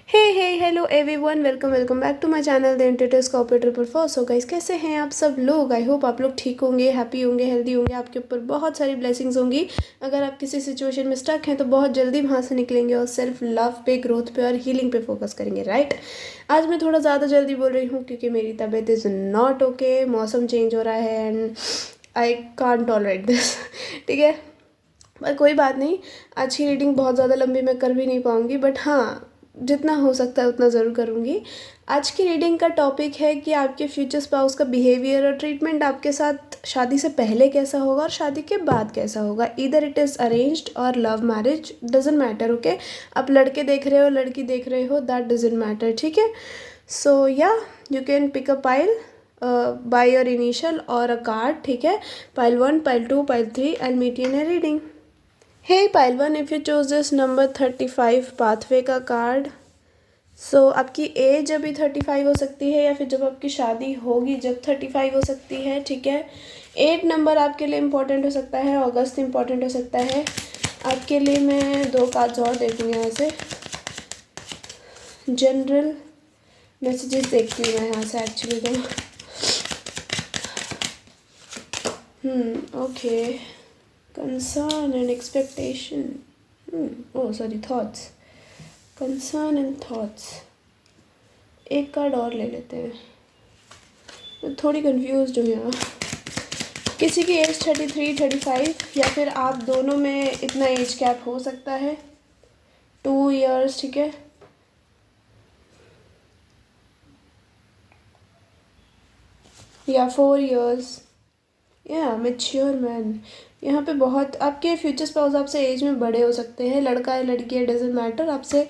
Hey hey hello everyone, welcome back to my channel the introduce corporate report for. So guys, कैसे हैं आप सब लोग? I hope आप लोग ठीक होंगे, हैप्पी होंगे, हेल्दी होंगे। आपके ऊपर बहुत सारी ब्लेसिंग्स होंगी। अगर आप किसी सिचुएशन में स्टक हैं तो बहुत जल्दी वहाँ से निकलेंगे और सेल्फ लव पे, ग्रोथ पे और हीलिंग पे फोकस करेंगे, राइट। आज मैं थोड़ा ज़्यादा जल्दी बोल रही हूँ क्योंकि मेरी तबीयत इज़ नॉट ओके। मौसम चेंज हो रहा है and I can't tolerate this. ठीक है, पर कोई बात नहीं। आज की रीडिंग बहुत ज़्यादा लंबी मैं कर भी नहीं पाऊँगी, बट हाँ, जितना हो सकता है उतना ज़रूर करूँगी। आज की रीडिंग का टॉपिक है कि आपके फ्यूचर स्पाउस का बिहेवियर और ट्रीटमेंट आपके साथ शादी से पहले कैसा होगा और शादी के बाद कैसा होगा। ईदर इट इज़ अरेंज्ड और love marriage, doesn't matter, okay. आप लड़के देख रहे हो, लड़की देख रहे हो, दैट डजेंट मैटर, ठीक है। So yeah you can pick a pile by your initial और अ कार्ड, ठीक है। Pile 1, pile 2, pile 3, I will meet you in a reading. Hey pile 1, if you chose this number 35 pathway का card, so आपकी age अभी 35 हो सकती है या फिर जब आपकी शादी होगी जब 35 हो सकती है, ठीक है। 8 नंबर आपके लिए इम्पोर्टेंट हो सकता है, अगस्त इम्पोर्टेंट हो सकता है आपके लिए। मैं 2 कार्ड्स और देखूँगी यहाँ से, जनरल मैसेजेस देखती हूँ मैं यहाँ से एक्चुअली तो। Okay, concern and expectation. Oh, sorry, thoughts. Concern and thoughts. एक कार्ड और ले लेते हैं, मैं थोड़ी कंफ्यूज हूँ यहाँ। किसी की एज 33, 35 या फिर आप दोनों में इतना एज गैप हो सकता है, 2 इयर्स, ठीक है। या 4 इयर्स, या मैच्योर मैन। यहाँ पे बहुत आपके फ्यूचर स्पाउस आपसे एज में बड़े हो सकते हैं, लड़का है लड़की है डजेंट मैटर, आपसे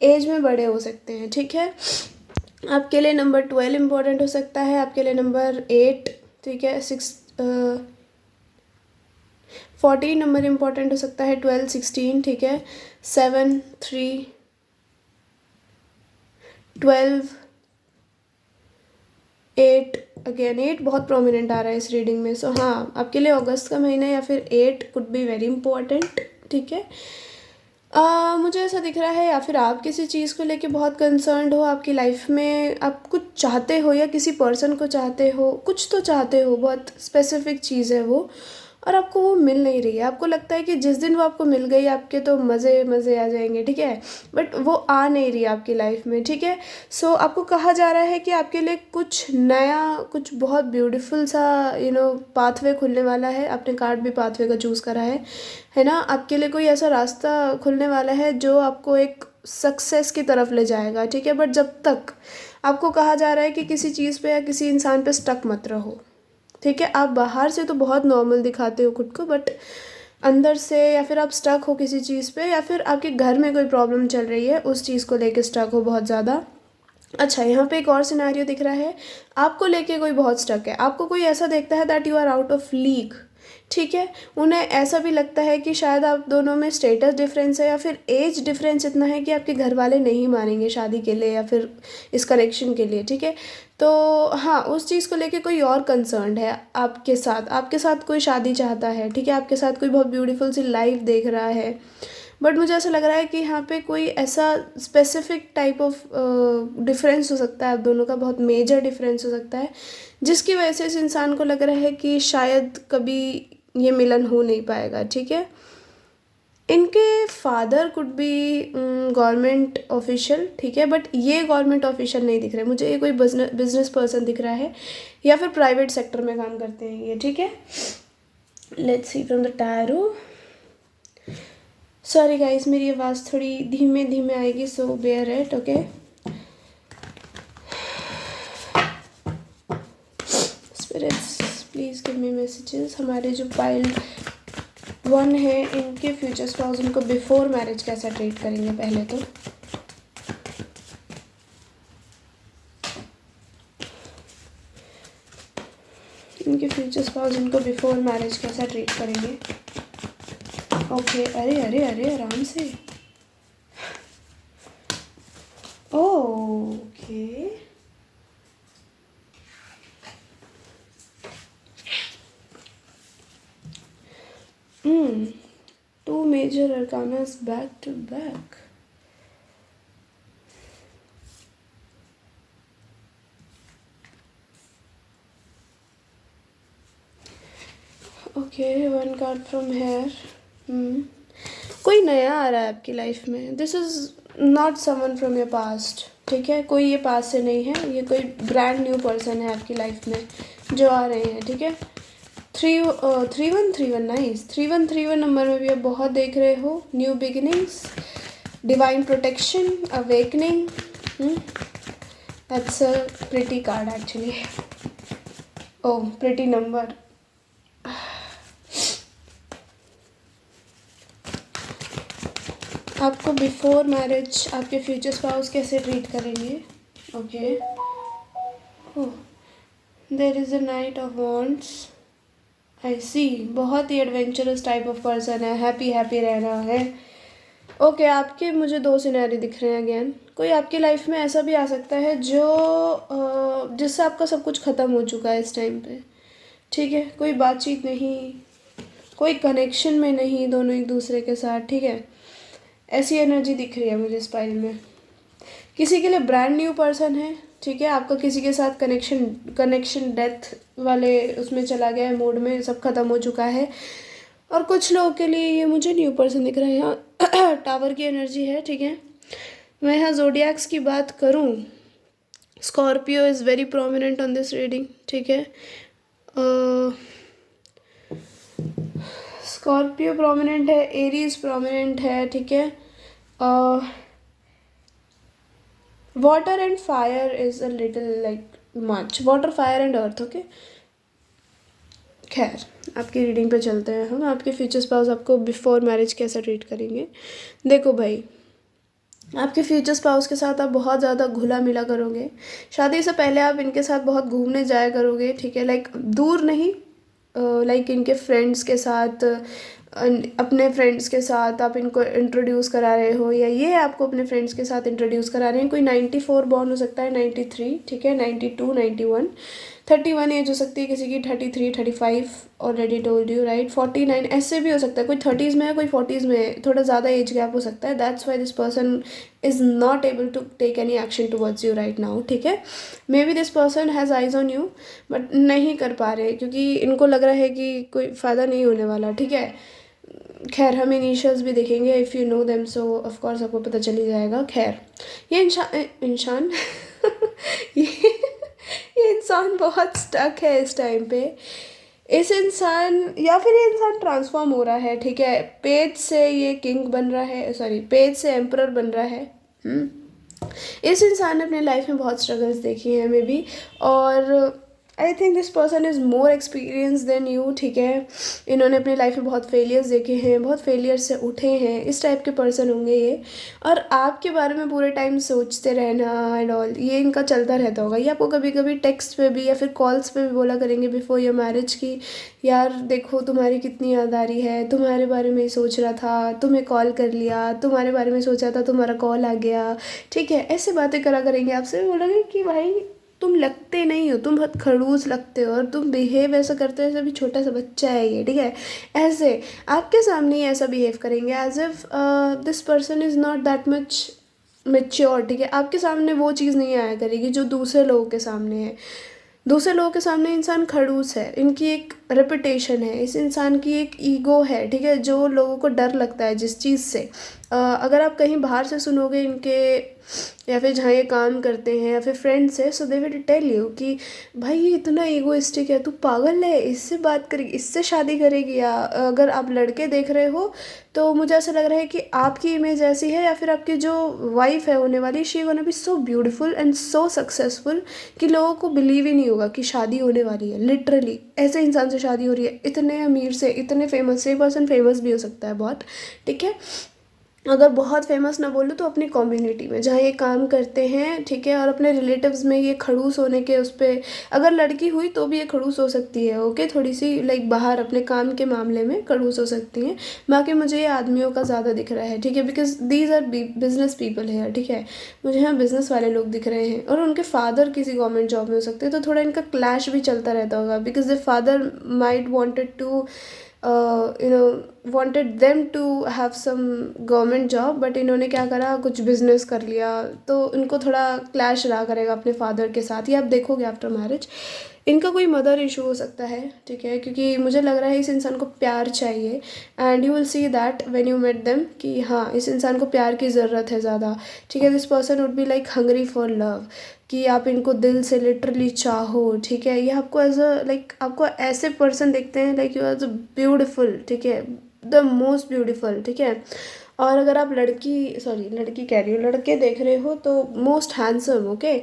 एज में बड़े हो सकते हैं, ठीक है। आपके लिए नंबर 12 इम्पोर्टेंट हो सकता है, आपके लिए नंबर 8, ठीक है। 14 नंबर इम्पोर्टेंट हो सकता है, 12, 16, ठीक है। 7, 3, 12, 8, अगेन 8 बहुत प्रोमिनेंट आ रहा है इस रीडिंग में। सो हाँ, आपके लिए अगस्त का महीना या फिर 8 कुड बी वेरी इंपॉर्टेंट, ठीक है। मुझे ऐसा दिख रहा है या फिर आप किसी चीज़ को लेके बहुत कंसर्न्ड हो आपकी लाइफ में, आप कुछ चाहते हो या किसी पर्सन को चाहते हो, कुछ तो चाहते हो, बहुत स्पेसिफिक चीज़ है वो, और आपको वो मिल नहीं रही है। आपको लगता है कि जिस दिन वो आपको मिल गई आपके तो मज़े मज़े आ जाएंगे, ठीक है, बट वो आ नहीं रही आपकी लाइफ में, ठीक है। सो आपको कहा जा रहा है कि आपके लिए कुछ नया, कुछ बहुत ब्यूटीफुल सा पाथवे खुलने वाला है। आपने कार्ड भी पाथवे का चूज़ करा है ना। आपके लिए कोई ऐसा रास्ता खुलने वाला है जो आपको एक सक्सेस की तरफ ले जाएगा, ठीक है। बट जब तक आपको कहा जा रहा है कि किसी चीज़ पे या किसी इंसान पे स्टक मत रहो, ठीक है। आप बाहर से तो बहुत नॉर्मल दिखाते हो खुद को, बट अंदर से या फिर आप स्टक हो किसी चीज़ पे, या फिर आपके घर में कोई प्रॉब्लम चल रही है उस चीज़ को लेके स्टक हो बहुत ज़्यादा। अच्छा, यहाँ पे एक और सिनेरियो दिख रहा है, आपको लेके कोई बहुत स्टक है, आपको कोई ऐसा देखता है that you are out of league, ठीक है। उन्हें ऐसा भी लगता है कि शायद आप दोनों में स्टेटस डिफरेंस है या फिर एज डिफरेंस इतना है कि आपके घर वाले नहीं मानेंगे शादी के लिए या फिर इस कनेक्शन के लिए, ठीक है। तो हाँ, उस चीज़ को लेके कोई और कंसर्न है आपके साथ कोई शादी चाहता है, ठीक है। आपके साथ कोई बहुत ब्यूटीफुल सी लाइफ देख रहा है, बट मुझे ऐसा लग रहा है कि यहाँ पे कोई ऐसा स्पेसिफिक टाइप ऑफ डिफरेंस हो सकता है, आप दोनों का बहुत मेजर डिफरेंस हो सकता है, जिसकी वजह से इस इंसान को लग रहा है कि शायद कभी ये मिलन हो नहीं पाएगा, ठीक है। इनके father could be government official, ठीक है, बट ये गवर्नमेंट ऑफिशियल नहीं दिख रहे मुझे, ये कोई बिजनेस पर्सन दिख रहा है या फिर प्राइवेट सेक्टर में काम करते हैं ये, ठीक है। Let's see from the tarot. Sorry guys, मेरी आवाज़ थोड़ी धीमे धीमे आएगी, so bear it, okay. Spirits please give me messages. हमारे जो पाइल 1 है इनके फ्यूचर स्पाउस उनको बिफोर मैरिज कैसा ट्रीट करेंगे पहले तो। इनके फ्यूचर स्पाउस इनको बिफोर मैरिज कैसा ट्रीट करेंगे। ओके, अरे अरे अरे आराम से, okay. Two major arcanas back to back. Okay, one card from here. कोई नया आ रहा है आपकी लाइफ में। This is not someone from your past, ठीक है। कोई ये पास से नहीं है, ये कोई ब्रांड न्यू पर्सन है आपकी लाइफ में जो आ रहे हैं, ठीक है। 3131 नाइस। 3131 नंबर में भी आप बहुत देख रहे हो new beginnings, divine protection, awakening. That's a pretty card actually. Oh, pretty number. आपको बिफोर मैरिज आपके फ्यूचर स्पाउस कैसे ट्रीट करेंगे? Okay, there is a knight of wands. I see, बहुत ही एडवेंचरस टाइप ऑफ पर्सन है, happy happy रह रहा है। ओके, आपके मुझे दो सिनेरियो दिख रहे हैं अगेन। कोई आपकी लाइफ में ऐसा भी आ सकता है जो जिससे आपका सब कुछ ख़त्म हो चुका है इस टाइम पे, ठीक है। कोई बातचीत नहीं, कोई कनेक्शन में नहीं दोनों एक दूसरे के साथ, ठीक है। ऐसी एनर्जी दिख रही है मुझे इस पाइल में। किसी के लिए ब्रांड न्यू पर्सन है, ठीक है। आपका किसी के साथ कनेक्शन डेथ वाले उसमें चला गया है, मोड में सब खत्म हो चुका है। और कुछ लोगों के लिए ये मुझे न्यू पर्सन दिख रहा है। यहाँ टावर की एनर्जी है, ठीक है। मैं यहाँ जोडियाक्स की बात करूँ, Scorpio is very prominent on this reading, ठीक है। स्कॉर्पियो प्रोमिनेंट है, एरीज प्रोमिनेंट है, ठीक है। Water and fire is a little like much, water fire and earth, okay. खैर, आपकी रीडिंग पे चलते हैं हम। आपके फ्यूचर स्पाउस आपको बिफोर मैरिज कैसा ट्रीट करेंगे? देखो भाई, आपके फ्यूचर स्पाउस के साथ आप बहुत ज़्यादा घुला मिला करोगे। शादी से पहले आप इनके साथ बहुत घूमने जाया करोगे, ठीक है। लाइक दूर नहीं, लाइक इनके फ्रेंड्स के साथ, अपने फ्रेंड्स के साथ आप इनको इंट्रोड्यूस करा रहे हो, या ये आपको अपने फ्रेंड्स के साथ इंट्रोड्यूस करा रहे हैं। कोई 94 बॉर्न हो सकता है, 93, ठीक है, 92, 91, 31 एज हो सकती है किसी की, 33, 35 ऑलरेडी टोल्ड यू, राइट। 49 ऐसे भी हो सकता है, कोई 30s में है, कोई 40s में है, थोड़ा ज़्यादा एज गैप हो सकता है। That's why this person is not able to take any action towards you right now, ठीक है। Maybe this person has eyes on you, but नहीं कर पा रहे क्योंकि इनको लग रहा है कि कोई फ़ायदा नहीं होने वाला, ठीक है। खैर, हम इनिशियल्स भी देखेंगे, if you know them so of course आपको पता चल ही जाएगा। खैर, ये इंसान ये इंसान बहुत स्टक है इस टाइम पे। इस इंसान, या फिर ये इंसान ट्रांसफॉर्म हो रहा है, ठीक है। पेज से ये किंग बन रहा है, सॉरी, पेज से एम्परर बन रहा है। इस इंसान ने अपने लाइफ में बहुत स्ट्रगल्स देखी हैं मे बी, और I think this person is more experience than you, ठीक है। इन्होंने अपनी लाइफ में बहुत फेलियर्स देखे हैं, बहुत फेलियर्स से उठे हैं, इस टाइप के पर्सन होंगे ये। और आपके बारे में पूरे टाइम सोचते रहना एंड ऑल, ये इनका चलता रहता होगा। ये आपको कभी कभी टेक्स्ट पे भी या फिर कॉल्स पे भी बोला करेंगे बिफोर योर मैरिज की, यार देखो तुम्हारी कितनी याद आ रही है, तुम्हारे बारे में ही सोच रहा था, तुम्हें कॉल कर लिया, तुम्हारे बारे में सोचा था, तुम्हारा कॉल आ गया, ठीक है। ऐसे बातें करा करेंगे आपसे, बोलोगे कि भाई तुम लगते नहीं हो, तुम बहुत खड़ूस लगते हो, और तुम बिहेव ऐसा करते हो जैसे भी छोटा सा बच्चा है ये, ठीक है। ऐसे आपके सामने ही ऐसा बिहेव करेंगे as if this person is not that much mature, ठीक है। आपके सामने वो चीज़ नहीं आया करेगी जो दूसरे लोगों के सामने है। दूसरे लोगों के सामने इंसान खड़ूस है, इनकी एक रेपुटेशन है, इस इंसान की एक ईगो है, ठीक है, जो लोगों को डर लगता है जिस चीज़ से। अगर आप कहीं बाहर से सुनोगे इनके, या फिर जहाँ ये काम करते हैं, या फिर फ्रेंड्स है, so they will tell you कि भाई ये इतना ईगोइस्टिक है, तू पागल है, इससे बात करेगी, इससे शादी करेगी। या अगर आप लड़के देख रहे हो तो मुझे ऐसा लग रहा है कि आपकी इमेज ऐसी है, या फिर आपकी जो वाइफ है होने वाली, she gonna be so beautiful and so successful कि लोगों को बिलीव ही नहीं होगा कि शादी होने वाली है। लिटरली ऐसे इंसान से शादी हो रही है, इतने अमीर से, इतने फेमस से। पर्सन फेमस भी हो सकता है बहुत, ठीक है। अगर बहुत फेमस ना बोलूँ तो अपनी कम्युनिटी में जहाँ ये काम करते हैं, ठीक है, और अपने रिलेटिव्स में ये खड़ूस होने के उस पर, अगर लड़की हुई तो भी ये खड़ूस हो सकती है, ओके। थोड़ी सी लाइक बाहर अपने काम के मामले में खड़ूस हो सकती हैं। बाकी मुझे ये आदमियों का ज़्यादा दिख रहा है, ठीक है, because these are business people है, ठीक है। मुझे यहाँ बिजनेस वाले लोग दिख रहे हैं, और उनके फादर किसी गवर्नमेंट जॉब में हो सकते हैं, तो थोड़ा इनका क्लैश भी चलता रहता होगा, because the father might wanted to you know wanted them to have some government job, but इन्होंने क्या करा, कुछ बिजनेस कर लिया, तो इनको थोड़ा क्लैश रहा करेगा अपने फादर के साथ। ये आप देखोगे आफ्टर मैरिज इनका कोई मदर इशू हो सकता है, ठीक है, क्योंकि मुझे लग रहा है इस इंसान को प्यार चाहिए। And you will see that when you met them कि हाँ, इस इंसान को प्यार की ज़रूरत है ज़्यादा, ठीक है। This person would be like hungry for love, कि आप इनको दिल से लिटरली चाहो, ठीक है। ये आपको एज अ लाइक आपको ऐसे पर्सन देखते हैं लाइक यू आर ब्यूटिफुल, ठीक है, द मोस्ट ब्यूटिफुल, ठीक है। और अगर आप लड़की कह रही हो, लड़के देख रहे हो तो मोस्ट हैंडसम, ओके,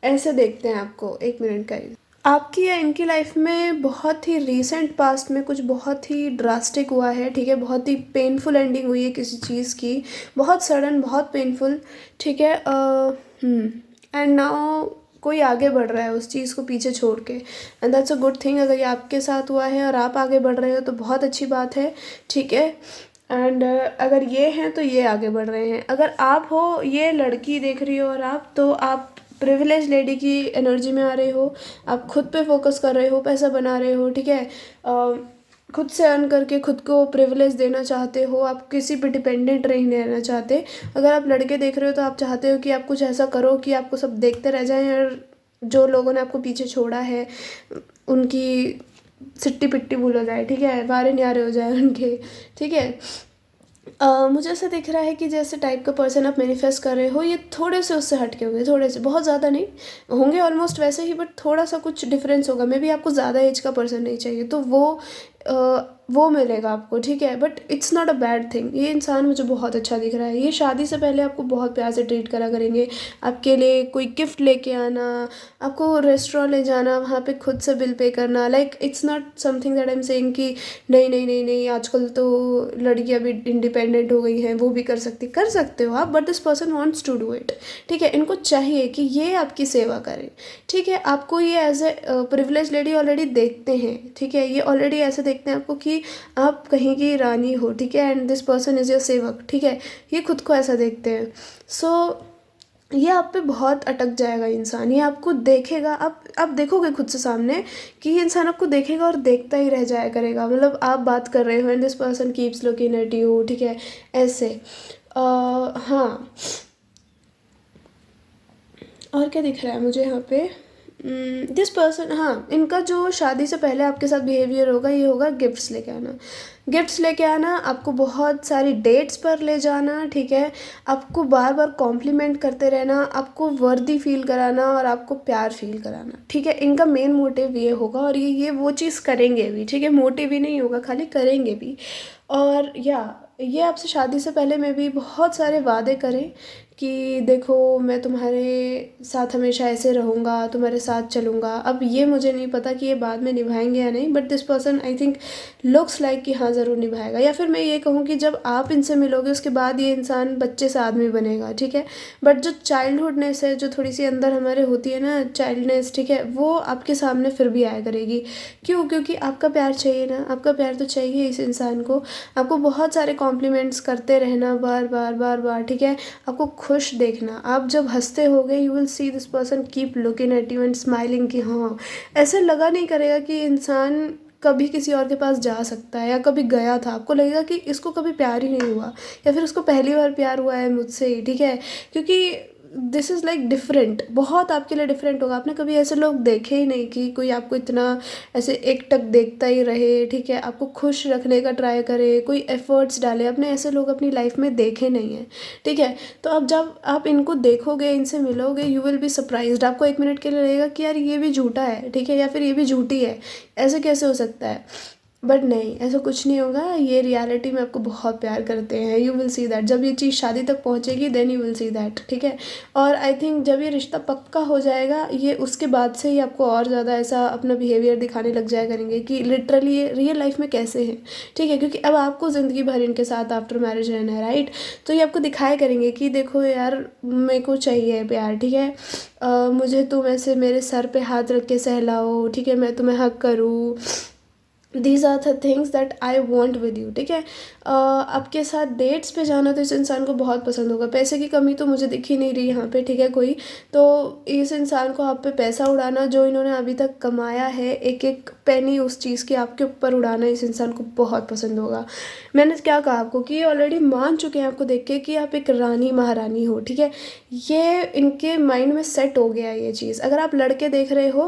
ऐसे देखते हैं आपको। एक मिनट का आपकी या इनकी लाइफ में बहुत ही रीसेंट पास्ट में कुछ बहुत ही ड्रास्टिक हुआ है, ठीक है, बहुत ही पेनफुल एंडिंग हुई है किसी चीज़ की, बहुत सडन, बहुत पेनफुल, ठीक है। एंड नाउ कोई आगे बढ़ रहा है उस चीज़ को पीछे छोड़ के, and that's a good thing. अगर ये आपके साथ हुआ है और आप आगे बढ़ रहे हो तो बहुत अच्छी बात है, ठीक है। एंड अगर ये हैं तो ये आगे बढ़ रहे हैं। अगर आप हो, ये लड़की देख रही हो और आप, तो आप प्रिविलेज लेडी की एनर्जी में आ रहे हो, आप खुद पे फोकस कर रहे हो, पैसा बना रहे हो, ठीक है, खुद से अर्न करके खुद को प्रिविलेज देना चाहते हो, आप किसी पे डिपेंडेंट नहीं रहना चाहते। अगर आप लड़के देख रहे हो तो आप चाहते हो कि आप कुछ ऐसा करो कि आपको सब देखते रह जाएं और जो लोगों ने आपको पीछे छोड़ा है उनकी सिट्टी पिट्टी भूल हो जाए, ठीक है, वारे न्यारे हो जाए उनके, ठीक है। मुझे ऐसा दिख रहा है कि जैसे टाइप का पर्सन आप मैनिफेस्ट कर रहे हो, ये थोड़े से उससे हटके होंगे, थोड़े से, बहुत ज़्यादा नहीं होंगे, ऑलमोस्ट वैसे ही, बट थोड़ा सा कुछ डिफरेंस होगा। मे बी आपको ज़्यादा एज का पर्सन नहीं चाहिए, तो वो मिलेगा आपको, ठीक है, but it's not a bad thing. ये इंसान मुझे बहुत अच्छा दिख रहा है। ये शादी से पहले आपको बहुत प्यार से ट्रीट करा करेंगे, आपके लिए कोई गिफ्ट लेके आना, आपको रेस्टोरेंट ले जाना, वहाँ पे खुद से बिल पे करना, like it's not something that I am saying कि नहीं नहीं नहीं नहीं, आजकल तो लड़कियाँ भी इंडिपेंडेंट हो गई हैं, वो भी कर सकते हो आप, but this person wants to do it, ठीक है। इनको चाहिए कि ये आपकी सेवा करें, ठीक है। आपको ये as a privilege lady already देखते हैं, ठीक है, ये ऑलरेडी ऐसे देखते हैं आपको कि आप कहीं की रानी हो, ठीक है, and this person is your सेवक, ठीक है, ये खुद को ऐसा देखते हैं। सो ये आप पे बहुत अटक जाएगा इंसान, ये आपको देखेगा, आप देखोगे खुद से सामने कि ये इंसान आपको देखेगा और देखता ही रह जाया करेगा। मतलब आप बात कर रहे हो and this person keeps looking at you, ठीक है, ऐसे। हाँ, और क्या दिख रहा है मुझे यहाँ पे, दिस पर्सन, हाँ, इनका जो शादी से पहले आपके साथ बिहेवियर होगा, ये होगा गिफ्ट्स लेके आना, गिफ्ट्स लेके आना, आपको बहुत सारी डेट्स पर ले जाना, ठीक है, आपको बार बार कॉम्प्लीमेंट करते रहना, आपको वर्दी फील कराना और आपको प्यार फील कराना, ठीक है। इनका मेन मोटिव ये होगा, और ये वो चीज़ करेंगे भी, ठीक है, मोटिव ही नहीं होगा, खाली करेंगे भी। और ये आपसे शादी से पहले में भी बहुत सारे वादे करें कि देखो मैं तुम्हारे साथ हमेशा ऐसे रहूँगा, तुम्हारे साथ चलूँगा। अब ये मुझे नहीं पता कि ये बाद में निभाएंगे या नहीं, but this person I think looks like कि हाँ ज़रूर निभाएगा। या फिर मैं ये कहूँ कि जब आप इनसे मिलोगे उसके बाद ये इंसान बच्चे से आदमी बनेगा, ठीक है। बट जो चाइल्डहुडनेस है, जो थोड़ी सी अंदर हमारे होती है ना चाइल्डनेस, ठीक है, वो आपके सामने फिर भी आया करेगी। क्यों? क्योंकि आपका प्यार चाहिए ना, आपका प्यार तो चाहिए इस इंसान को। आपको बहुत सारे कॉम्प्लीमेंट्स करते रहना बार बार बार बार, ठीक है, आपको खुश देखना। आप जब हंसते होगे you will see this person keep looking at you and smiling कि हाँ, ऐसे लगा नहीं करेगा कि इंसान कभी किसी और के पास जा सकता है या कभी गया था। आपको लगेगा कि इसको कभी प्यार ही नहीं हुआ, या फिर उसको पहली बार प्यार हुआ है मुझसे ही, ठीक है, क्योंकि दिस इज़ लाइक डिफरेंट, बहुत आपके लिए डिफरेंट होगा। आपने कभी ऐसे लोग देखे ही नहीं कि कोई आपको इतना ऐसे एकटक देखता ही रहे, ठीक है, आपको खुश रखने का ट्राई करे, कोई एफर्ट्स डाले। आपने ऐसे लोग अपनी लाइफ में देखे नहीं हैं, ठीक है। तो अब जब आप इनको देखोगे, इनसे मिलोगे, यू विल बी सरप्राइज्ड। आपको एक मिनट के लिए लगेगा कि यार ये भी झूठा है, ठीक है, या फिर ये भी झूठी है, ऐसे कैसे हो सकता है, बट नहीं, ऐसा कुछ नहीं होगा। ये रियलिटी में आपको बहुत प्यार करते हैं, यू विल सी दैट। जब ये चीज़ शादी तक पहुंचेगी then you will see that, ठीक है। और आई थिंक जब ये रिश्ता पक्का हो जाएगा, ये उसके बाद से ही आपको और ज़्यादा ऐसा अपना बिहेवियर दिखाने लग जाया करेंगे कि लिटरली ये रियल लाइफ में कैसे हैं, ठीक है, क्योंकि अब आपको ज़िंदगी भर इनके साथ आफ्टर मैरिज रहना है, राइट। तो ये आपको दिखाया करेंगे कि देखो यार मेरे को चाहिए प्यार, ठीक है, मुझे तुम ऐसे मेरे सर पे हाथ रख के सहलाओ, ठीक है, मैं तुम्हें हक करूँ, these are the things that I want with you, ठीक है। आपके साथ डेट्स पे जाना तो इस इंसान को बहुत पसंद होगा। पैसे की कमी तो मुझे दिख ही नहीं रही यहाँ पे, ठीक है कोई। तो इस इंसान को आप पे पैसा उड़ाना, जो इन्होंने अभी तक कमाया है, एक एक पेनी उस चीज़ की आपके ऊपर उड़ाना इस इंसान को बहुत पसंद होगा। मैंने क्या कहा आपको कि ये ऑलरेडी मान चुके हैं आपको देख के कि आप एक रानी महारानी हो, ठीक है। ये इनके माइंड में सेट हो गया है ये चीज़। अगर आप लड़के देख रहे हो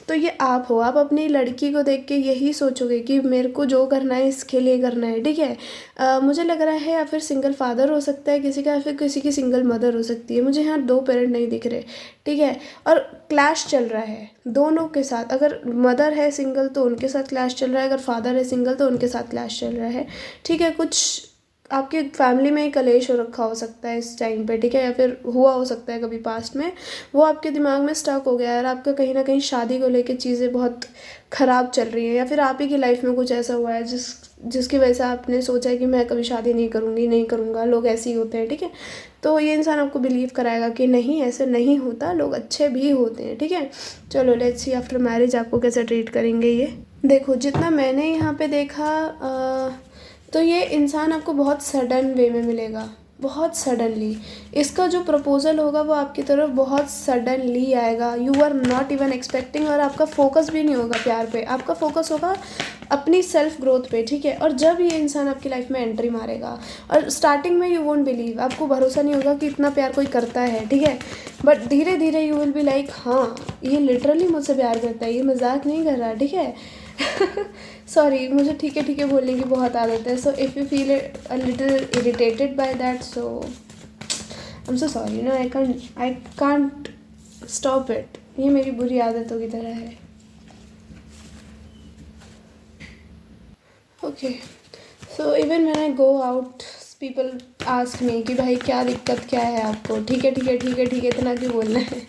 तो ये आप हो। आप अपनी लड़की को देख के यही सोचोगे कि मेरे को जो करना है इसके लिए करना है, ठीक है। मुझे लग रहा है या फिर सिंगल फादर हो सकता है किसी का, या फिर किसी की सिंगल मदर हो सकती है। मुझे यहाँ 2 पेरेंट नहीं दिख रहे, ठीक है। और क्लैश चल रहा है दोनों के साथ। अगर मदर है सिंगल तो उनके साथ क्लैश चल रहा है, अगर फादर है सिंगल तो उनके साथ क्लैश चल रहा है, ठीक है। कुछ आपके फैमिली में ही कलेश हो रखा हो सकता है इस टाइम पे, ठीक है, या फिर हुआ हो सकता है कभी पास्ट में। वो आपके दिमाग में स्टक हो गया है और आपका कहीं ना कहीं शादी को लेके चीज़ें बहुत ख़राब चल रही हैं, या फिर आप ही की लाइफ में कुछ ऐसा हुआ है जिसकी वजह से आपने सोचा है कि मैं कभी शादी नहीं करूँगी, नहीं करूँगा, लोग ऐसे ही होते हैं, ठीक है। तो ये इंसान आपको बिलीव कराएगा कि नहीं ऐसे नहीं होता, लोग अच्छे भी होते हैं, ठीक है। चलो लेट्स सी आफ्टर मैरिज आपको कैसे ट्रीट करेंगे ये। देखो जितना मैंने यहाँ पे देखा तो ये इंसान आपको बहुत सडन वे में मिलेगा, बहुत सडनली। इसका जो प्रपोज़ल होगा वो आपकी तरफ बहुत सडनली आएगा, you are not even expecting. और आपका फोकस भी नहीं होगा प्यार पे, आपका फोकस होगा अपनी सेल्फ ग्रोथ पे, ठीक है। और जब ये इंसान आपकी लाइफ में एंट्री मारेगा, और स्टार्टिंग में यू वोंट बिलीव, आपको भरोसा नहीं होगा कि इतना प्यार कोई करता है, ठीक है। बट धीरे धीरे यू विल बी लाइक हाँ ये लिटरली मुझसे प्यार करता है, ये मजाक नहीं कर रहा, ठीक है। सॉरी मुझे ठीक है बोलने की बहुत आदत है। So if you feel a little irritated by that, so I am so sorry, no I can't stop it. ये मेरी बुरी आदतों की तरह है। Okay so even when I go out people ask me कि भाई क्या दिक्कत क्या है आपको, ठीक है इतना क्यों बोलना है।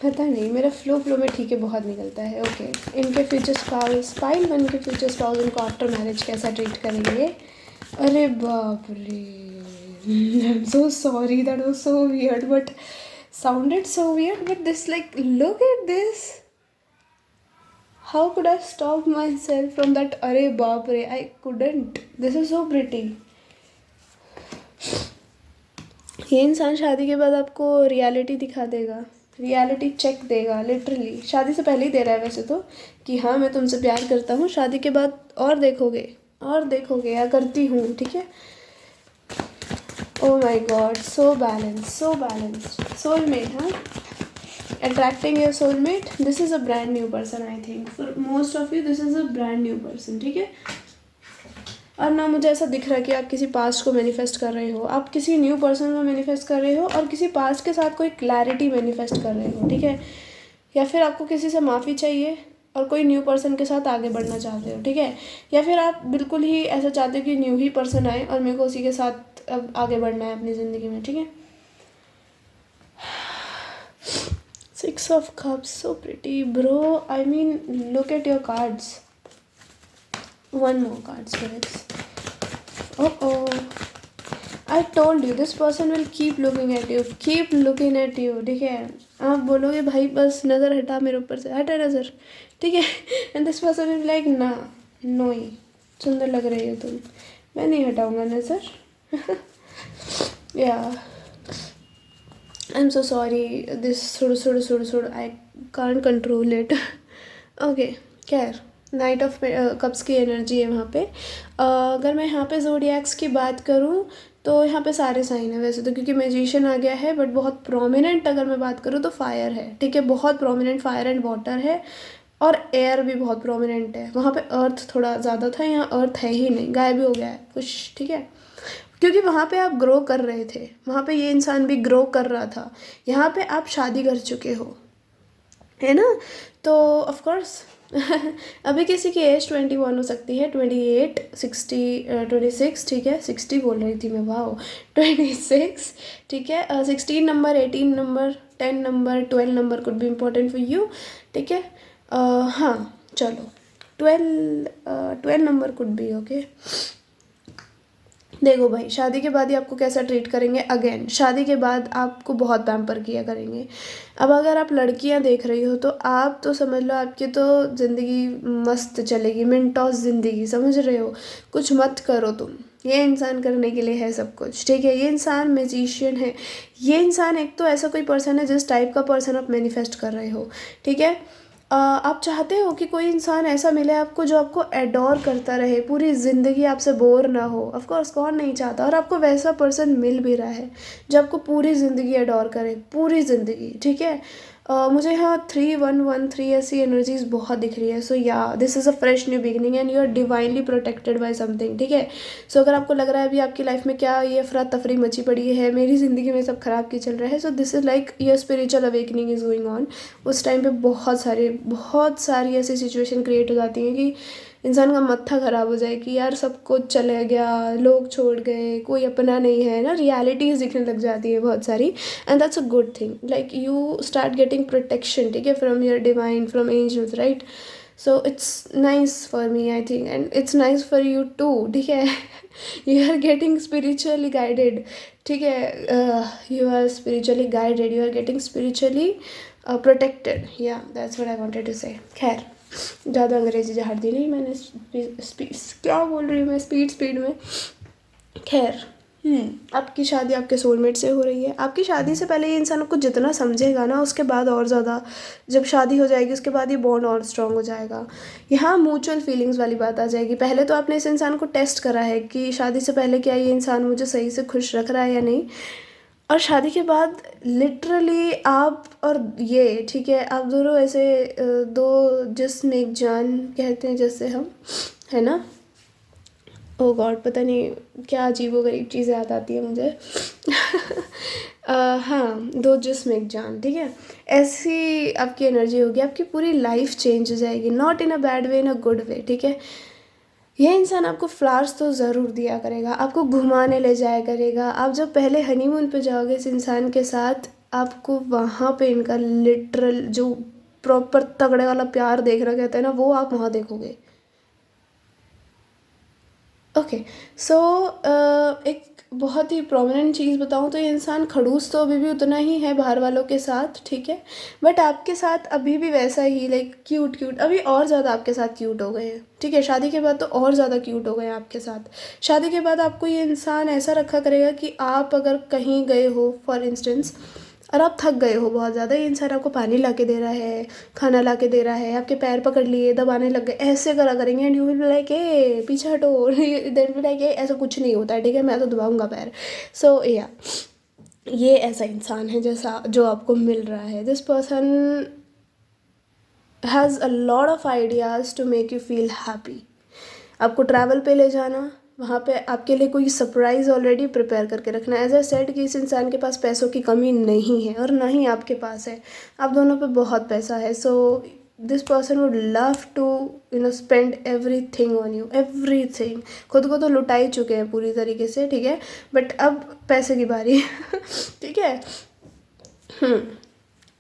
पता नहीं मेरा फ्लो में ठीक है बहुत निकलता है। ओके इनके फ्यूचर स्पाउस, फाइल 1 के फ्यूचर स्पाउस इनको आफ्टर मैरिज कैसा ट्रीट करेंगे। अरे बाप रे, आई am so sorry that was so weird but sounded so weird but this like look at this, how could I stop my self from that. अरे बाप रे I couldn't, this is so pretty. ये इंसान शादी के बाद आपको reality दिखा देगा, रियलिटी चेक देगा, लिटरली। शादी से पहले ही दे रहा है वैसे तो कि हाँ मैं तुमसे प्यार करता हूँ, शादी के बाद और देखोगे या करती हूँ, ठीक है। ओ माई गॉड, सो बैलेंस्ड सोलमेट, हाँ attracting your soulmate. This is a brand new person, I think for most of you this is a brand new person, ठीक है। और ना मुझे ऐसा दिख रहा है कि आप किसी पास्ट को मैनिफेस्ट कर रहे हो, आप किसी न्यू पर्सन को मैनिफेस्ट कर रहे हो और किसी पास्ट के साथ कोई क्लैरिटी मैनिफेस्ट कर रहे हो, ठीक है। या फिर आपको किसी से माफ़ी चाहिए और कोई न्यू पर्सन के साथ आगे बढ़ना चाहते हो, ठीक है। या फिर आप बिल्कुल ही ऐसा चाहते हो कि न्यू ही पर्सन आए और मेरे को उसी के साथ अब आगे बढ़ना है अपनी ज़िंदगी में, ठीक है। 6 of Cups, so pretty bro. I mean look at your cards. One more card spirits. Oh, I told you this person will keep looking at you, ठीक है। आप बोलोगे भाई बस नज़र हटा मेरे ऊपर से, हटा नज़र, ठीक है। And this person will like ना नोई, सुंदर लग रही हो तुम, मैं नहीं हटाऊंगा नज़र। Yeah I am so sorry, this सुड़ I can't control it. Okay खैर, नाइट ऑफ कप्स की एनर्जी है वहाँ पे। अगर मैं यहाँ पे ज़ोडिएक्स की बात करूँ तो यहाँ पे सारे साइन है वैसे तो, क्योंकि मैजिशियन आ गया है, बट बहुत प्रोमिनेंट अगर मैं बात करूँ तो फायर है, ठीक है। बहुत प्रोमिनेंट फायर एंड वाटर है, और एयर भी बहुत प्रोमिनेंट है। वहाँ पे अर्थ थोड़ा ज़्यादा था, यहाँ अर्थ है ही नहीं, गायब ही हो गया है कुछ, ठीक है। क्योंकि वहाँ पे आप ग्रो कर रहे थे, वहाँ पे ये इंसान भी ग्रो कर रहा था। यहाँ पे आप शादी कर चुके हो, है ना। तो ऑफ कोर्स अभी किसी की एज 21 हो सकती है, 28, 60, 26, ठीक है। 60 बोल रही थी मैं, वाह 26, ठीक है। 16 number, 18 number, 10 number, 12 number could be important for you, ठीक है। हाँ चलो 12 नंबर कुड बी ओके। देखो भाई शादी के बाद ही आपको कैसा ट्रीट करेंगे, अगेन शादी के बाद आपको बहुत पैम्पर किया करेंगे। अब अगर आप लड़कियां देख रही हो तो आप तो समझ लो आपकी तो ज़िंदगी मस्त चलेगी, मिनटॉस ज़िंदगी, समझ रहे हो। कुछ मत करो तुम, ये इंसान करने के लिए है सब कुछ, ठीक है। ये इंसान मैजिशियन है। ये इंसान एक तो ऐसा कोई पर्सन है जिस टाइप का पर्सन आप मैनिफेस्ट कर रहे हो, ठीक है। आप चाहते हो कि कोई इंसान ऐसा मिले आपको जो आपको एडोर करता रहे, पूरी ज़िंदगी आपसे बोर ना हो। ऑफ कोर्स कौन नहीं चाहता, और आपको वैसा पर्सन मिल भी रहा है जो आपको पूरी ज़िंदगी एडोर करे, पूरी ज़िंदगी, ठीक है। मुझे यहाँ 3113 ऐसी एनर्जीज बहुत दिख रही है। So yeah this is a fresh new beginning and you are divinely protected by something, ठीक है। सो अगर आपको लग रहा है अभी आपकी लाइफ में क्या ये अफरा तफरी मची पड़ी है, मेरी ज़िंदगी में सब खराब की चल रहा है, so this is like your spiritual awakening is going on. उस टाइम पे बहुत सारी ऐसी सिचुएशन क्रिएट हो जाती हैं कि इंसान का मत्था ख़राब हो जाए कि यार सब कुछ चले गया, लोग छोड़ गए, कोई अपना नहीं है ना, रियलिटीज़ दिखने लग जाती है बहुत सारी। And that's a good thing, like you start getting protection, ठीक है, from your divine, from angels, right. So it's nice for me I think, and it's nice for you too, ठीक है। You are getting spiritually guided, ठीक है। You are spiritually guided, you are getting spiritually protected, yeah that's what I wanted to say. खैर, ज़्यादा अंग्रेजी झाड़ दी नहीं मैंने, क्या बोल रही हूँ मैं, स्पीड में। खैर, आपकी शादी आपके सोलमेट से हो रही है। आपकी शादी से पहले ये इंसान आपको जितना समझेगा ना, उसके बाद और ज़्यादा, जब शादी हो जाएगी उसके बाद ये बॉन्ड और स्ट्रॉन्ग हो जाएगा। यहाँ म्यूचुअल फीलिंग्स वाली बात आ जाएगी। पहले तो आपने इस इंसान को टेस्ट करा है कि शादी से पहले क्या ये इंसान मुझे सही से खुश रख रहा है या नहीं, और शादी के बाद लिटरली आप और ये, ठीक है, आप दोनों ऐसे दो जिस्म एक जान कहते हैं जैसे हम, है ना। ओ गॉड, पता नहीं क्या अजीबोगरीब चीज़ याद आती है मुझे। हाँ, दो जिस्म एक जान, ठीक है, ऐसी आपकी एनर्जी होगी। आपकी पूरी लाइफ चेंज हो जाएगी, not in a bad way, in a good way, ठीक है। ये इंसान आपको फ्लावर्स तो ज़रूर दिया करेगा, आपको घुमाने ले जाया करेगा। आप जब पहले हनीमून पे जाओगे इस इंसान के साथ, आपको वहाँ पे इनका लिटरल जो प्रॉपर तगड़े वाला प्यार देख रहा कहते हैं ना, वो आप वहाँ देखोगे। ओके, सो एक बहुत ही प्रोमिनेंट चीज़ बताऊँ तो ये इंसान खड़ूस तो अभी भी उतना ही है बाहर वालों के साथ, ठीक है, बट आपके साथ अभी भी वैसा ही, लाइक क्यूट क्यूट, अभी और ज़्यादा आपके साथ क्यूट हो गए हैं, ठीक है। शादी के बाद तो और ज़्यादा क्यूट हो गए हैं आपके साथ। शादी के बाद आपको ये इंसान ऐसा रखा करेगा कि आप अगर कहीं गए हो फॉर इंस्टेंस, और आप थक गए हो बहुत ज़्यादा, ये इंसान आपको पानी ला के दे रहा है, खाना ला के दे रहा है, आपके पैर पकड़ लिए, दबाने लग गए, ऐसे करा करेंगे, and you will be like a पीछे हटो, देन बी लाइक ए ऐसा कुछ नहीं होता है, ठीक है, मैं तो दबाऊंगा पैर। सो या ये ऐसा इंसान है जैसा जो आपको मिल रहा है। This person has a lot of ideas to make you feel happy. आपको ट्रैवल पे ले जाना, वहाँ पे आपके लिए कोई सरप्राइज़ ऑलरेडी प्रिपेयर करके रखना। एज अ सेड कि इस इंसान के पास पैसों की कमी नहीं है और ना ही आपके पास है, आप दोनों पे बहुत पैसा है। So this person would love to spend everything on you, everything. खुद को तो लुटा ही चुके हैं पूरी तरीके से, ठीक है, बट अब पैसे की बारी ठीक है।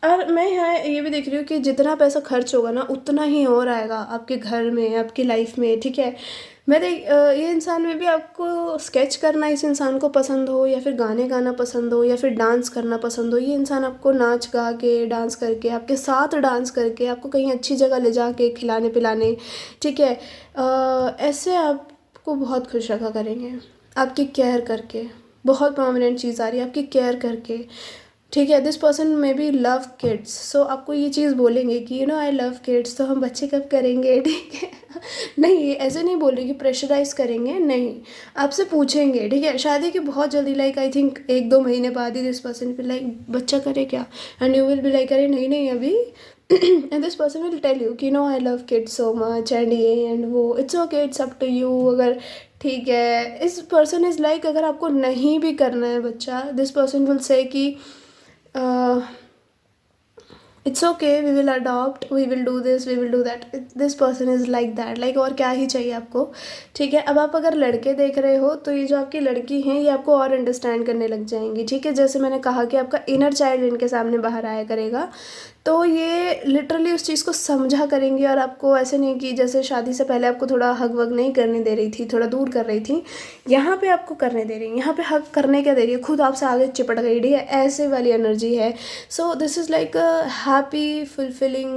और मैं यहाँ ये भी देख रही हूँ कि जितना पैसा खर्च होगा ना, उतना ही और आएगा आपके घर में, आपकी लाइफ में, ठीक है। ये इंसान में भी आपको स्केच करना इस इंसान को पसंद हो, या फिर गाने गाना पसंद हो, या फिर डांस करना पसंद हो, ये इंसान आपको नाच गा के, डांस करके, आपके साथ डांस करके, आपको कहीं अच्छी जगह ले जा के खिलाने पिलाने, ठीक है, ऐसे आपको बहुत खुश रखा करेंगे, आपकी केयर करके। बहुत प्रोमिनेंट चीज़ आ रही है, आपकी केयर करके, ठीक है। दिस पर्सन में बी लव किड्स, सो आपको ये चीज़ बोलेंगे कि आई लव किड्स, तो हम बच्चे कब करेंगे, ठीक है। नहीं, ऐसे नहीं बोल रही कि प्रेशराइज करेंगे, नहीं, आपसे पूछेंगे, ठीक है, शादी के बहुत जल्दी, लाइक आई थिंक 1-2 महीने बाद ही दिस पर्सन फिर लाइक बच्चा करे क्या, and you will be like अरे नहीं नहीं अभी and this person will tell you कि I love kids so much, and ये एंड वो, it's okay, it's up to you. अगर ठीक है, इस पर्सन इज़ लाइक अगर आपको नहीं भी करना है बच्चा, दिस पर्सन विल से कि it's okay, we will adopt, we will do this, we will do that. This person is like that, like और क्या ही चाहिए आपको, ठीक है। अब आप अगर लड़के देख रहे हो तो ये जो आपकी लड़की हैं ये आपको और अंडरस्टैंड करने लग जाएंगी, ठीक है। जैसे मैंने कहा कि आपका इनर चाइल्ड इनके सामने बाहर आया करेगा, तो ये लिटरली उस चीज़ को समझा करेंगी, और आपको ऐसे नहीं कि जैसे शादी से पहले आपको थोड़ा हग वग नहीं करने दे रही थी, थोड़ा दूर कर रही थी, यहाँ पे आपको करने दे रही है। यहाँ पे हग करने क्या दे रही है, खुद आपसे आगे चिपट गई, ठीक है, ऐसे वाली एनर्जी है। So this is like a happy fulfilling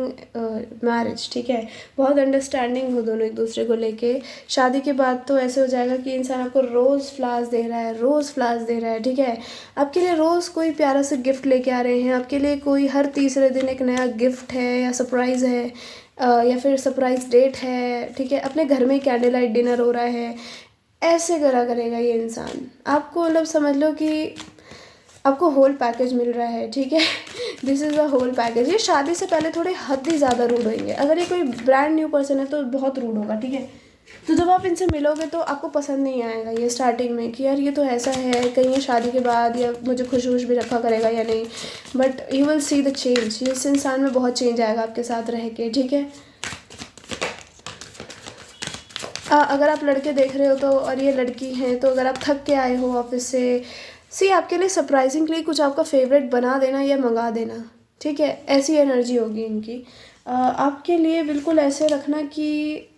marriage, ठीक है। बहुत अंडरस्टैंडिंग हो दोनों एक दूसरे को लेके। शादी के बाद तो ऐसे हो जाएगा कि इंसान आपको रोज़ फ्लावर्स दे रहा है, रोज़ फ्लावर्स दे रहा है, ठीक है। आपके लिए रोज़ कोई प्यारा सा गिफ्ट लेके आ रहे हैं, आपके लिए कोई हर तीसरे दिन एक नया गिफ्ट है या सरप्राइज़ है, या फिर सरप्राइज डेट है, ठीक है। अपने घर में कैंडल लाइट डिनर हो रहा है, ऐसे करा करेगा ये इंसान आपको। मतलब समझ लो कि आपको होल पैकेज मिल रहा है, ठीक है। This is a whole package. ये शादी से पहले थोड़े हद ही ज़्यादा रूड होंगे। अगर ये कोई ब्रांड न्यू पर्सन है तो बहुत रूड होगा, ठीक है। तो जब आप इनसे मिलोगे तो आपको पसंद नहीं आएगा ये स्टार्टिंग में कि यार ये तो ऐसा है, कहीं ये शादी के बाद या मुझे खुश खुश भी रखा करेगा या नहीं। But you will see the change. इस इंसान में बहुत चेंज आएगा आपके साथ रह के, ठीक है। अगर आप लड़के देख रहे हो तो, और ये लड़की हैं, तो अगर आप थक के आए हो ऑफिस से, सी आपके लिए सरप्राइजिंगली कुछ आपका फेवरेट बना देना या मंगा देना, ठीक है। ऐसी एनर्जी होगी इनकी। आपके लिए बिल्कुल ऐसे रखना कि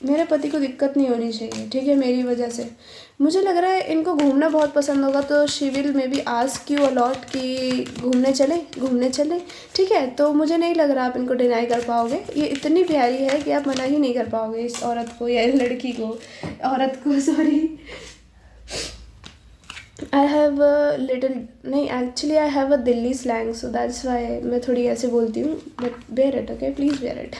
मेरे पति को दिक्कत नहीं होनी चाहिए, ठीक है, मेरी वजह से। मुझे लग रहा है इनको घूमना बहुत पसंद होगा, तो she will may be ask you a lot कि घूमने चले, घूमने चले, ठीक है। तो मुझे नहीं लग रहा आप इनको डिनाई कर पाओगे। ये इतनी प्यारी है कि आप मना ही नहीं कर पाओगे इस औरत को या लड़की को, औरत को, sorry. I have a little, नहीं actually I have a Delhi slang, so that's why मैं थोड़ी ऐसे बोलती हूँ, but bear it, okay, please bear it.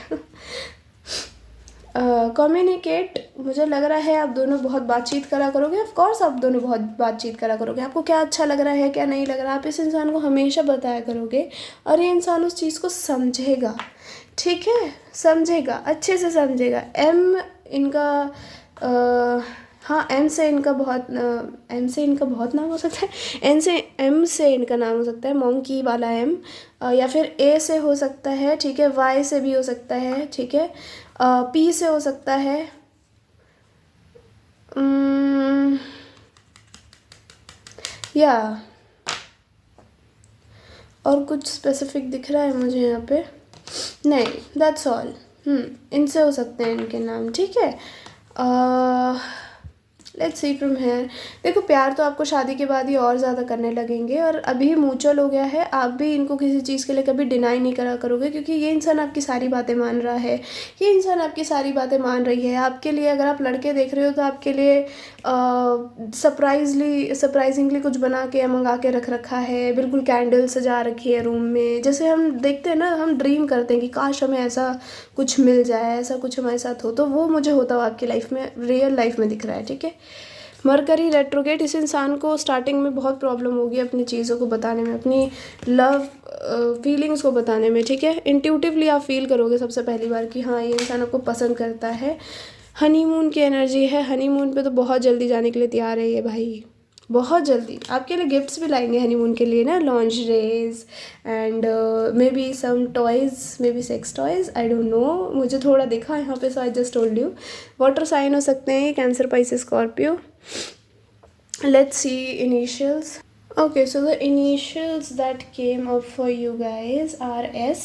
Communicate, मुझे लग रहा है आप दोनों बहुत बातचीत करा करोगे। ऑफ कोर्स आप दोनों बहुत बातचीत करा करोगे। आपको क्या अच्छा लग रहा है, क्या नहीं लग रहा, आप इस इंसान को हमेशा बताया करोगे, और ये इंसान उस चीज़ को समझेगा, ठीक है, समझेगा, अच्छे से समझेगा। एम इनका हाँ, एम से इनका बहुत नाम हो सकता है। एम से इनका नाम हो सकता है, मोंकी वाला एम, या फिर ए से हो सकता है, ठीक है, वाई से भी हो सकता है, ठीक है, पी से हो सकता है, या और कुछ स्पेसिफिक दिख रहा है मुझे यहाँ पे, नहीं, दैट्स ऑल। इनसे हो सकते हैं इनके नाम, ठीक है। Let's see from here. देखो, प्यार तो आपको शादी के बाद ही और ज़्यादा करने लगेंगे, और अभी म्यूचुअल हो गया है। आप भी इनको किसी चीज़ के लिए कभी डिनाई नहीं करा करोगे, क्योंकि ये इंसान आपकी सारी बातें मान रहा है, ये इंसान आपकी सारी बातें मान रही है। आपके लिए, अगर आप लड़के देख रहे हो तो आपके लिए सरप्राइजिंगली कुछ बना के या मंगा के रख रखा है, बिल्कुल कैंडल सजा रखी है रूम में। जैसे हम देखते हैं ना, हम ड्रीम करते हैं कि काश हमें ऐसा कुछ मिल जाए, ऐसा कुछ हमारे साथ हो, तो वो मुझे होता हुआ आपकी लाइफ में, रियल लाइफ में दिख रहा है, ठीक है। मरकरी रेट्रोगेट, इस इंसान को स्टार्टिंग में बहुत प्रॉब्लम होगी अपनी चीज़ों को बताने में, अपनी लव फीलिंग्स को बताने में, ठीक है। इंट्यूटिवली आप फील करोगे सबसे पहली बार कि हाँ, ये इंसान आपको पसंद करता है। हनीमून की एनर्जी है, हनीमून पे तो बहुत जल्दी जाने के लिए तैयार है ये भाई, बहुत जल्दी। आपके लिए गिफ्ट्स भी लाएंगे हनीमून के लिए ना, lingerie and maybe some toys, maybe sex toys, I don't know, मुझे थोड़ा दिखा यहाँ पे, so I just told you. Water sign हो सकते हैं, Cancer, Pisces, Scorpio. Let's see initials. Okay, so the initials that came up for you guys are S,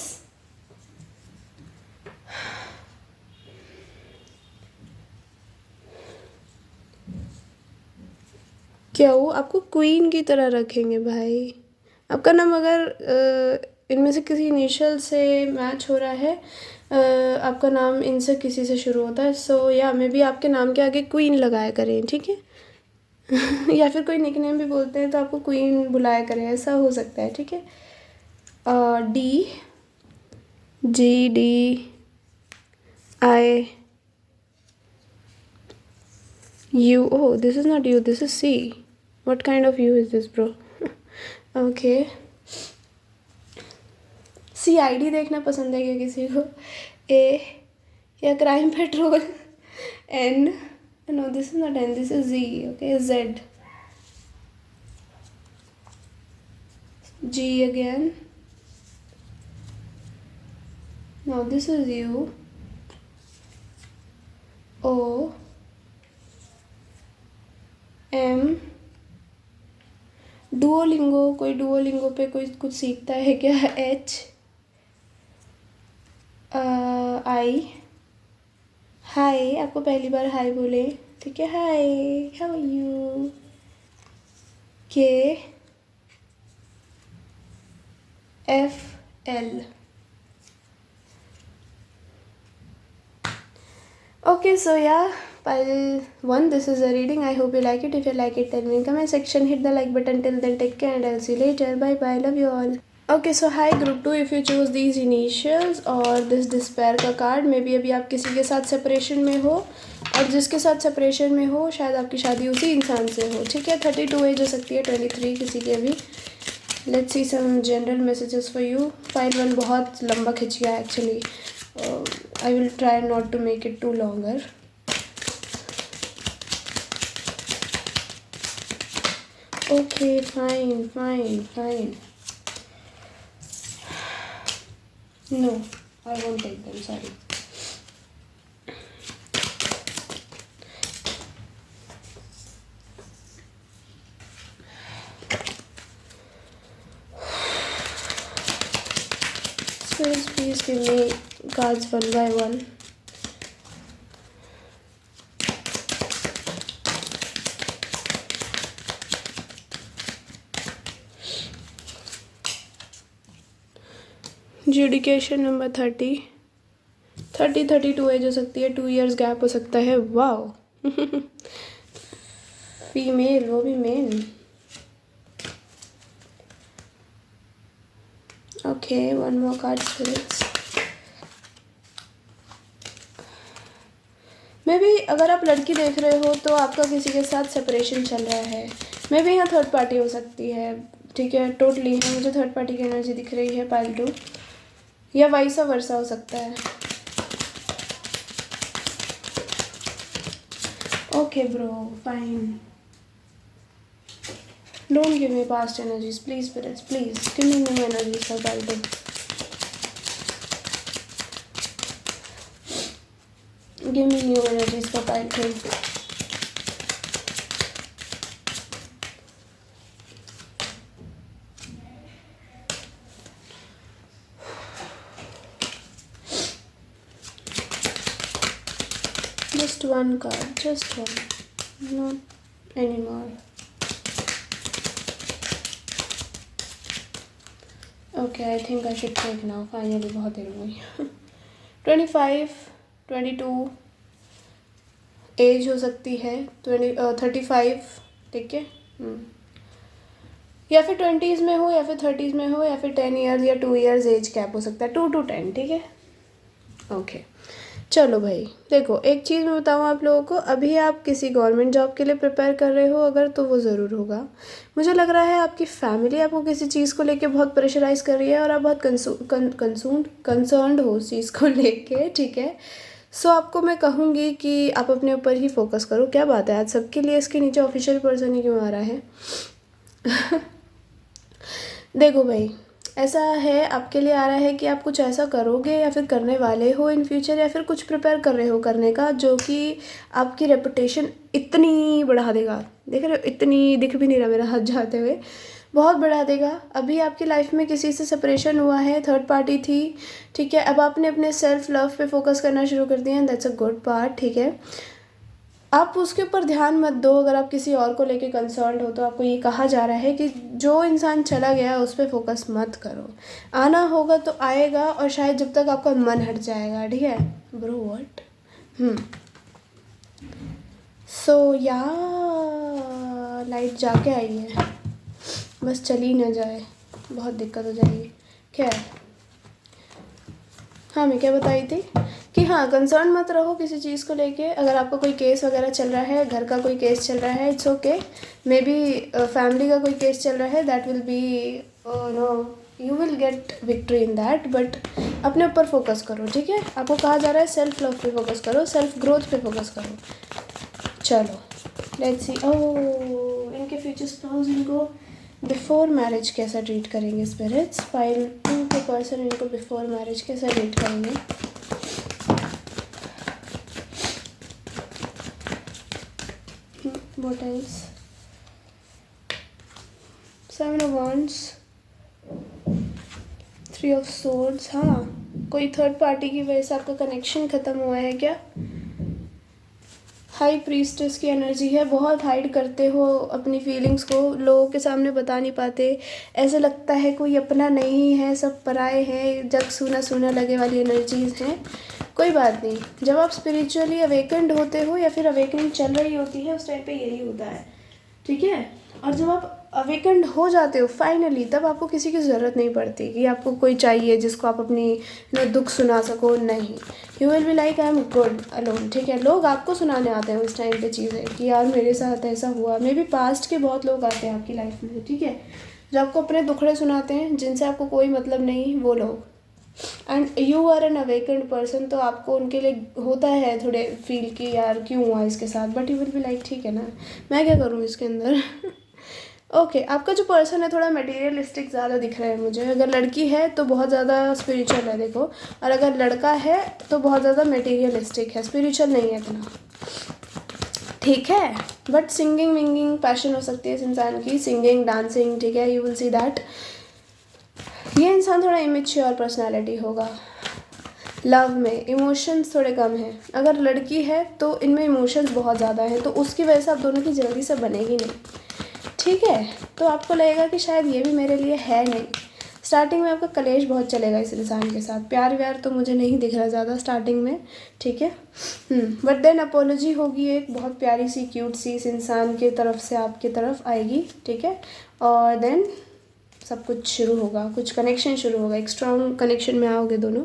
क्या वो आपको क्वीन की तरह रखेंगे भाई। आपका नाम अगर इनमें से किसी इनिशियल से मैच हो रहा है, आपका नाम इनसे किसी से शुरू होता है, सो या मे बी आपके नाम के आगे क्वीन लगाया करें, ठीक है। या फिर कोई निकनेम भी बोलते हैं तो आपको क्वीन बुलाया करें, ऐसा हो सकता है, ठीक है। D, G, D, I, U, oh this is not you, this is C. What kind of you is this bro? Okay. CID देखना पसंद है क्या किसी को? A या crime petrol? N, no this is not N, this is Z, okay, Z, G again, now this is U, O, M, Duolingo, कोई Duolingo पे कोई कुछ सीखता है क्या? H, आई, हाय, आपको पहली बार हाय बोले, ठीक है, हाय, हाउ आर यू, के, F, L. Okay, so yeah, pile 1, this is a reading. I hope you like it. If you like it, tell me in comment section. Hit the like button. Till then, take care and I'll see you later. Bye bye. Love you all. Okay, so hi group 2. If you choose these initials और this despair का card, may be अभी आप किसी के साथ separation में हो, और जिसके साथ सेपरेशन में हो शायद आपकी शादी उसी इंसान से हो, ठीक है। 32 एज हो सकती है, 23 किसी के भी। Let's see some general messages for you. Pile 1 बहुत लंबा खिंच गया actually. I will try not to make it too longer. Okay, fine. No, I won't take them, sorry. Please give me cards one by one. जुडिकेशन number 32 age हो सकती है, 2 years gap हो सकता है। वाओ फीमेल, वो भी male. Okay, one more card spirits. Maybe अगर आप लड़की देख रहे हो तो आपका किसी के साथ सेपरेशन चल रहा है। मे बी यहाँ थर्ड पार्टी हो सकती है, ठीक है, टोटली है। मुझे थर्ड पार्टी की एनर्जी दिख रही है पाइल 2, या वाइसा वर्सा हो सकता है। Okay bro, fine. Don't give me past energies please spirits, please give me new energies for pile 2। Give me new energies for pile 3. Just one card, just one, not anymore. Okay, I think I should take now. Finally, बहुत देर हो गई। 25, 22 as हो सकती है, 35, ठीक है, या फिर 20s में हो, या फिर 30s में हो, या फिर 10 इयर्स या 2 इयर्स एज गैप हो सकता है, 2 to 10, ठीक है। ओके चलो भाई, देखो एक चीज़ मैं बताऊँ आप लोगों को, अभी आप किसी गवर्नमेंट जॉब के लिए प्रिपेयर कर रहे हो अगर, तो वो ज़रूर होगा। मुझे लग रहा है आपकी फैमिली आपको किसी चीज़ को लेके बहुत प्रेशराइज कर रही है, और आप बहुत कंसर्न्ड हो उस चीज़ को लेके, ठीक है। सो आपको मैं कहूँगी कि आप अपने ऊपर ही फोकस करो। क्या बात है, आज सबके लिए इसके नीचे ऑफिशियल पर्सन ही क्यों आ रहा है देखो भाई, ऐसा है आपके लिए आ रहा है कि आप कुछ ऐसा करोगे या फिर करने वाले हो इन फ्यूचर, या फिर कुछ प्रिपेयर कर रहे हो करने का, जो कि आपकी रेपुटेशन इतनी बढ़ा देगा। देख रहे हो, इतनी दिख भी नहीं रहा मेरा हाथ जाते हुए, बहुत बढ़ा देगा। अभी आपकी लाइफ में किसी से सेपरेशन हुआ है, थर्ड पार्टी थी, ठीक है। अब आपने अपने सेल्फ लव पे फोकस करना शुरू कर दिया, and that's a good part, ठीक है। आप उसके ऊपर ध्यान मत दो। अगर आप किसी और को लेके कंसर्न हो तो आपको ये कहा जा रहा है कि जो इंसान चला गया उस पर फोकस मत करो। आना होगा तो आएगा, और शायद जब तक आपका मन हट जाएगा, ठीक है ब्रो। व्हाट सो या लाइट जाके आई है, बस चली ना जाए, बहुत दिक्कत हो जाएगी। खैर, हाँ मैं क्या बताई थी कि हाँ, कंसर्न मत रहो किसी चीज़ को लेके। अगर आपका कोई केस वगैरह चल रहा है, घर का कोई केस चल रहा है, it's okay. Maybe family का कोई केस चल रहा है, that will be no, you will get victory in that, but अपने ऊपर फोकस करो, ठीक है। आपको कहा जा रहा है सेल्फ लव पे फोकस करो, सेल्फ ग्रोथ पे फोकस करो। चलो लेट्स सी। ओह, इनके फ्यूचर स्पाउस इनको बिफोर मैरिज कैसा ट्रीट करेंगे स्पिरिट्स। फाइल 2 के पर्सन इनको बिफोर मैरिज कैसा ट्रीट करेंगे। What else? 7 of Wands, 3 of Swords, हाँ कोई थर्ड पार्टी की वजह से आपका कनेक्शन ख़त्म हुआ है क्या? हाई प्रीस्टेस की एनर्जी है, बहुत हाइड करते हो अपनी फीलिंग्स को, लोगों के सामने बता नहीं पाते, ऐसे लगता है कोई अपना नहीं है, सब पराए हैं, जग सूना सूना लगे वाली एनर्जीज़ हैं। कोई बात नहीं, जब आप स्पिरिचुअली अवेकेंड होते हो या फिर अवेकनिंग चल रही होती है उस टाइम पे यही होता है, ठीक है। और जब आप अवेकेंड हो जाते हो फाइनली, तब आपको किसी की ज़रूरत नहीं पड़ती कि आपको कोई चाहिए जिसको आप अपनी दुख सुना सको, नहीं। You will be like I am good alone, ठीक है। लोग आपको सुनाने आते हैं उस टाइम पे चीज़ें कि यार मेरे साथ ऐसा हुआ, मे बी पास्ट के बहुत लोग आते हैं आपकी लाइफ में, ठीक है, जो आपको अपने दुखड़े सुनाते हैं, जिनसे आपको कोई मतलब नहीं, वो लोग। And you are an awakened person, तो आपको उनके लिए होता है थोड़े फील कि यार क्यों हुआ इसके साथ, but you will be like ठीक है ना, मैं क्या करूँ इसके अंदर। ओके आपका जो पर्सन है थोड़ा मटेरियलिस्टिक ज़्यादा दिख रहा है मुझे। अगर लड़की है तो बहुत ज़्यादा स्पिरिचुअल है देखो, और अगर लड़का है तो बहुत ज़्यादा मटेरियलिस्टिक है, स्पिरिचुअल नहीं है इतना, ठीक है। बट सिंगिंग विंगिंग पैशन हो सकती है इस इंसान की, सिंगिंग डांसिंग, ठीक है, यू विल सी दैट। ये इंसान थोड़ा इमेच्योर पर्सनैलिटी होगा। लव में इमोशंस थोड़े कम हैं। अगर लड़की है तो इनमें इमोशंस बहुत ज़्यादा हैं, तो उसकी वजह से आप दोनों की जल्दी से बनेगी नहीं, ठीक है। तो आपको लगेगा कि शायद ये भी मेरे लिए है नहीं। स्टार्टिंग में आपका कलेश बहुत चलेगा इस इंसान के साथ, प्यार व्यार तो मुझे नहीं दिख रहा ज़्यादा स्टार्टिंग में, ठीक है। बट देन अपोलॉजी होगी, एक बहुत प्यारी सी क्यूट सी इस इंसान की तरफ से आपकी तरफ आएगी, ठीक है। और देन सब कुछ शुरू होगा, कुछ कनेक्शन शुरू होगा, एक स्ट्रॉन्ग कनेक्शन में आओगे दोनों,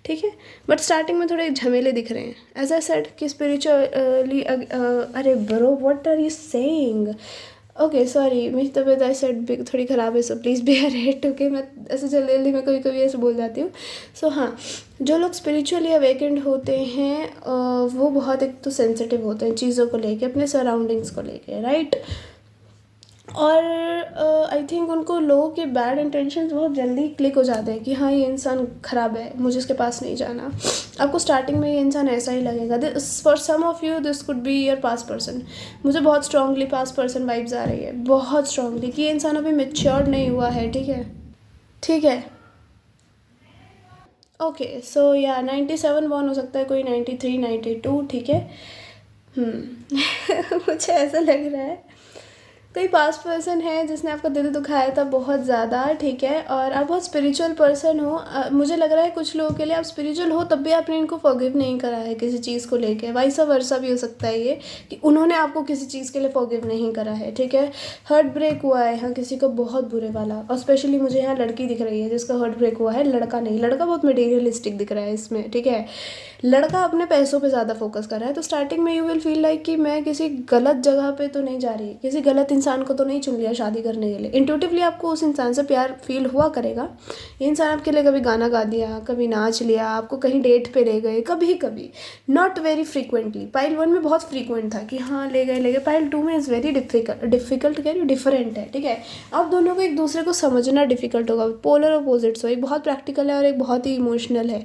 ठीक है। बट स्टार्टिंग में थोड़े झमेले दिख रहे हैं, एज आई सेड कि स्पिरिचुअली। अरे bro what are you saying? Okay sorry, मेरी तबीयत आई सेड थोड़ी ख़राब है, so please bear it, okay. मैं ऐसे जल्दी जल्दी में कभी कभी ऐसे बोल जाती हूँ। सो हाँ, जो लोग स्पिरिचुअली अवेकेंड होते हैं वो बहुत एक तो सेंसिटिव होते हैं चीज़ों को लेके, अपने सराउंडिंग्स को लेके, राइट। और आई थिंक उनको लोगों के बैड इंटेंशंस बहुत जल्दी क्लिक हो जाते हैं कि हाँ ये इंसान ख़राब है, मुझे इसके पास नहीं जाना। आपको स्टार्टिंग में ये इंसान ऐसा ही लगेगा। For some of you this could be your past person. मुझे बहुत स्ट्रांगली पास्ट पर्सन वाइब्स आ रही है, बहुत स्ट्रांगली, कि ये इंसान अभी मेच्योर्ड नहीं हुआ है, ठीक है, ठीक है। ओके सो या 97 बॉर्न हो सकता है, कोई 93 92, ठीक है। मुझे ऐसा लग रहा है कोई पास्ट पर्सन है जिसने आपका दिल दुखाया था बहुत ज़्यादा, ठीक है। और आप बहुत स्पिरिचुअल पर्सन हो। मुझे लग रहा है कुछ लोगों के लिए आप स्पिरिचुअल हो तब भी आपने इनको फॉरगिव नहीं करा है किसी चीज़ को लेके, वाइसा वर्सा भी हो सकता है ये कि उन्होंने आपको किसी चीज़ के लिए फॉरगिव नहीं करा है, ठीक है। हर्ट ब्रेक हुआ है यहाँ किसी को बहुत बुरे वाला, और स्पेशली मुझे यहाँ लड़की दिख रही है जिसका हर्ट ब्रेक हुआ है, लड़का नहीं। लड़का बहुत मटेरियलिस्टिक दिख रहा है इसमें, ठीक है। लड़का अपने पैसों पे ज़्यादा फोकस कर रहा है। तो स्टार्टिंग में यू विल फील लाइक कि मैं किसी गलत जगह पे तो नहीं जा रही, किसी गलत इंसान को तो नहीं चुन लिया शादी करने के लिए। इंट्यूटिवली आपको उस इंसान से प्यार फील हुआ करेगा। ये इंसान आपके लिए कभी गाना गा दिया, कभी नाच लिया, आपको कहीं डेट पे ले गए, कभी कभी, नॉट वेरी फ्रीक्वेंटली। पाइल 1 में बहुत फ्रीक्वेंट था कि हाँ ले गए। पाइल 2 में इज़ वेरी डिफ़िकल्ट कह रही हूँ, डिफरेंट है, ठीक है। आप दोनों को एक दूसरे को समझना डिफ़िकल्ट होगा, पोलर अपोजिट्स हो, एक बहुत प्रैक्टिकल है और एक बहुत ही इमोशनल है।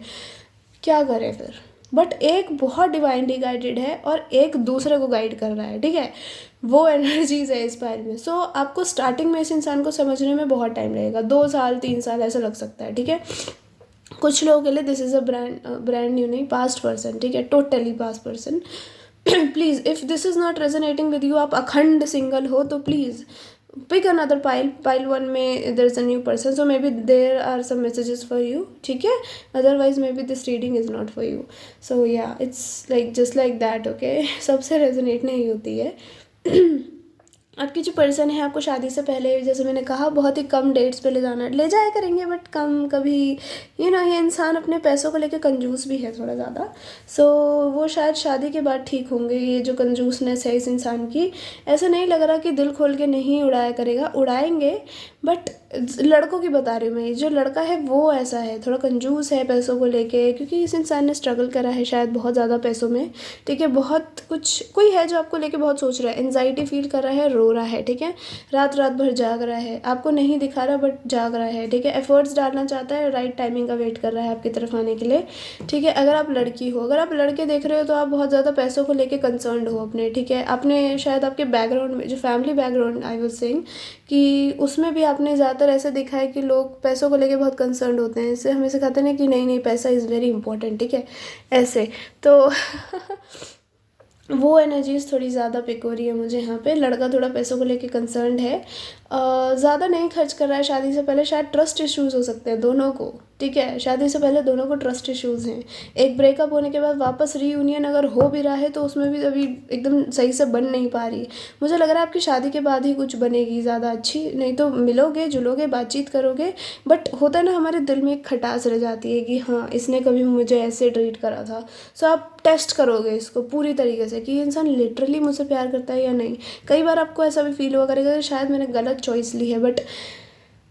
क्या करें फिर? बट एक बहुत डिवाइनली गाइडेड है और एक दूसरे को गाइड कर रहा है, ठीक है। वो एनर्जीज है इस बारे में। सो आपको स्टार्टिंग में इस इंसान को समझने में बहुत टाइम लगेगा, 2 साल 3 साल ऐसा लग सकता है, ठीक है। कुछ लोगों के लिए this is a brand new नहीं, पास्ट पर्सन, ठीक है, totally past person. Please if this is not resonating with you, आप अखंड सिंगल हो तो please pick another pile. Pile 1 में there is a new person, so maybe there are some messages for you, ठीक है। Otherwise maybe this reading is not for you. So yeah it's like just like that, okay. सबसे resonate नहीं होती है। आपकी जो person है आपको शादी से पहले, जैसे मैंने कहा, बहुत ही कम डेट्स पे ले जाया करेंगे, बट कम कभी। ये इंसान अपने पैसों को लेकर कंजूस भी है थोड़ा ज़्यादा। सो वो शायद शादी के बाद ठीक होंगे। ये जो कंजूसनेस है इस इंसान की, ऐसा नहीं लग रहा कि दिल खोल के नहीं उड़ाया करेगा, उड़ाएंगे। बट लड़कों की बता रही हूँ मैं, जो लड़का है वो ऐसा है, थोड़ा कंजूस है पैसों को लेके, क्योंकि इस इंसान ने स्ट्रगल करा है शायद बहुत ज़्यादा पैसों में, ठीक है। बहुत कुछ कोई है जो आपको लेके बहुत सोच रहा है, एंजाइटी फील कर रहा है, रो रहा है, ठीक है। रात रात भर जाग रहा है, आपको नहीं दिखा रहा बट जाग रहा है, ठीक है। एफर्ट्स डालना चाहता है, राइट टाइमिंग का वेट कर रहा है आपकी तरफ आने के लिए, ठीक है। अगर आप लड़की हो, अगर आप लड़के देख रहे हो तो आप बहुत ज़्यादा पैसों को लेके कंसर्न्ड हो अपने, ठीक है। आपने शायद आपके बैकग्राउंड में जो family background I was saying कि उसमें भी आपने ज़्यादातर ज़्यादातर ऐसा देखा है कि लोग पैसों को लेके बहुत कंसर्न होते हैं, इससे हमें सिखाते हैं कि नहीं नहीं पैसा इज़ वेरी इंपॉर्टेंट, ठीक है, ऐसे तो वो एनर्जीज थोड़ी ज़्यादा पिक हो रही है मुझे यहाँ पे। लड़का थोड़ा पैसों को लेके कंसर्न्ड है, ज़्यादा नहीं खर्च कर रहा है शादी से पहले, शायद ट्रस्ट इश्यूज़ हो सकते हैं दोनों को, ठीक है, शादी से पहले दोनों को ट्रस्ट इश्यूज़ हैं। एक ब्रेकअप होने के बाद वापस रीयूनियन अगर हो भी रहा है तो उसमें भी अभी एकदम सही से बन नहीं पा रही। मुझे लग रहा है आपकी शादी के बाद ही कुछ बनेगी ज़्यादा अच्छी, नहीं तो मिलोगे जुलोगे बातचीत करोगे, बट होता है ना हमारे दिल में एक खटास रह जाती है कि हाँ इसने कभी मुझे ऐसे ट्रीट करा था। सो आप टेस्ट करोगे इसको पूरी तरीके से कि ये इंसान लिटरली मुझसे प्यार करता है या नहीं। कई बार आपको ऐसा भी फील हुआ करेगा कि शायद मैंने गलत चॉइस ली है, बट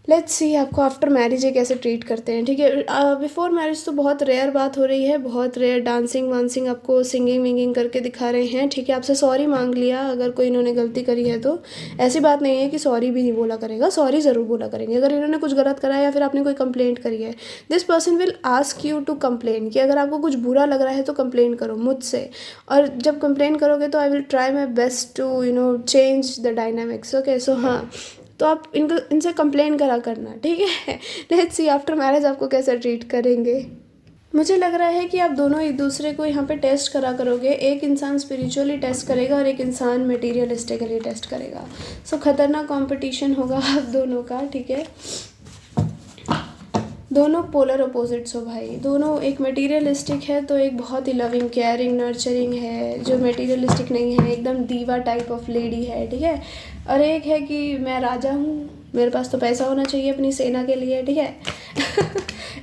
लेट्स सी आपको आफ्टर मैरिज ये कैसे ट्रीट करते हैं, ठीक है। बिफोर मैरिज तो बहुत रेयर बात हो रही है, बहुत रेयर डांसिंग वांसिंग आपको सिंगिंग विंगिंग करके दिखा रहे हैं, ठीक है। आपसे सॉरी मांग लिया अगर कोई इन्होंने गलती करी है तो, ऐसी बात नहीं है कि सॉरी भी नहीं बोला करेगा, सॉरी ज़रूर बोला करेंगे अगर इन्होंने कुछ गलत करा है या फिर आपने कोई कंप्लेंट करी है। This person will ask you to complain, कि अगर आपको कुछ बुरा लग रहा है तो कंप्लेन करो मुझसे, और जब कंप्लेन करोगे तो I will try my best to change the dynamics, okay. So हाँ, तो आप इनसे कंप्लेन करा करना, ठीक है। लेट्स सी आफ्टर मैरिज आपको कैसे ट्रीट करेंगे। मुझे लग रहा है कि आप दोनों एक दूसरे को यहाँ पे टेस्ट करा करोगे, एक इंसान स्पिरिचुअली टेस्ट करेगा और एक इंसान मटेरियलिस्टिकली टेस्ट करेगा। सो खतरनाक कंपटीशन होगा आप दोनों का, ठीक है। दोनों पोलर अपोजिट्स हो भाई, दोनों, एक मटेरियलिस्टिक है तो एक बहुत ही लविंग केयरिंग नर्चरिंग है, जो मटेरियलिस्टिक नहीं है एकदम दीवा टाइप ऑफ लेडी है, ठीक है। और एक है कि मैं राजा हूँ, मेरे पास तो पैसा होना चाहिए अपनी सेना के लिए, ठीक है।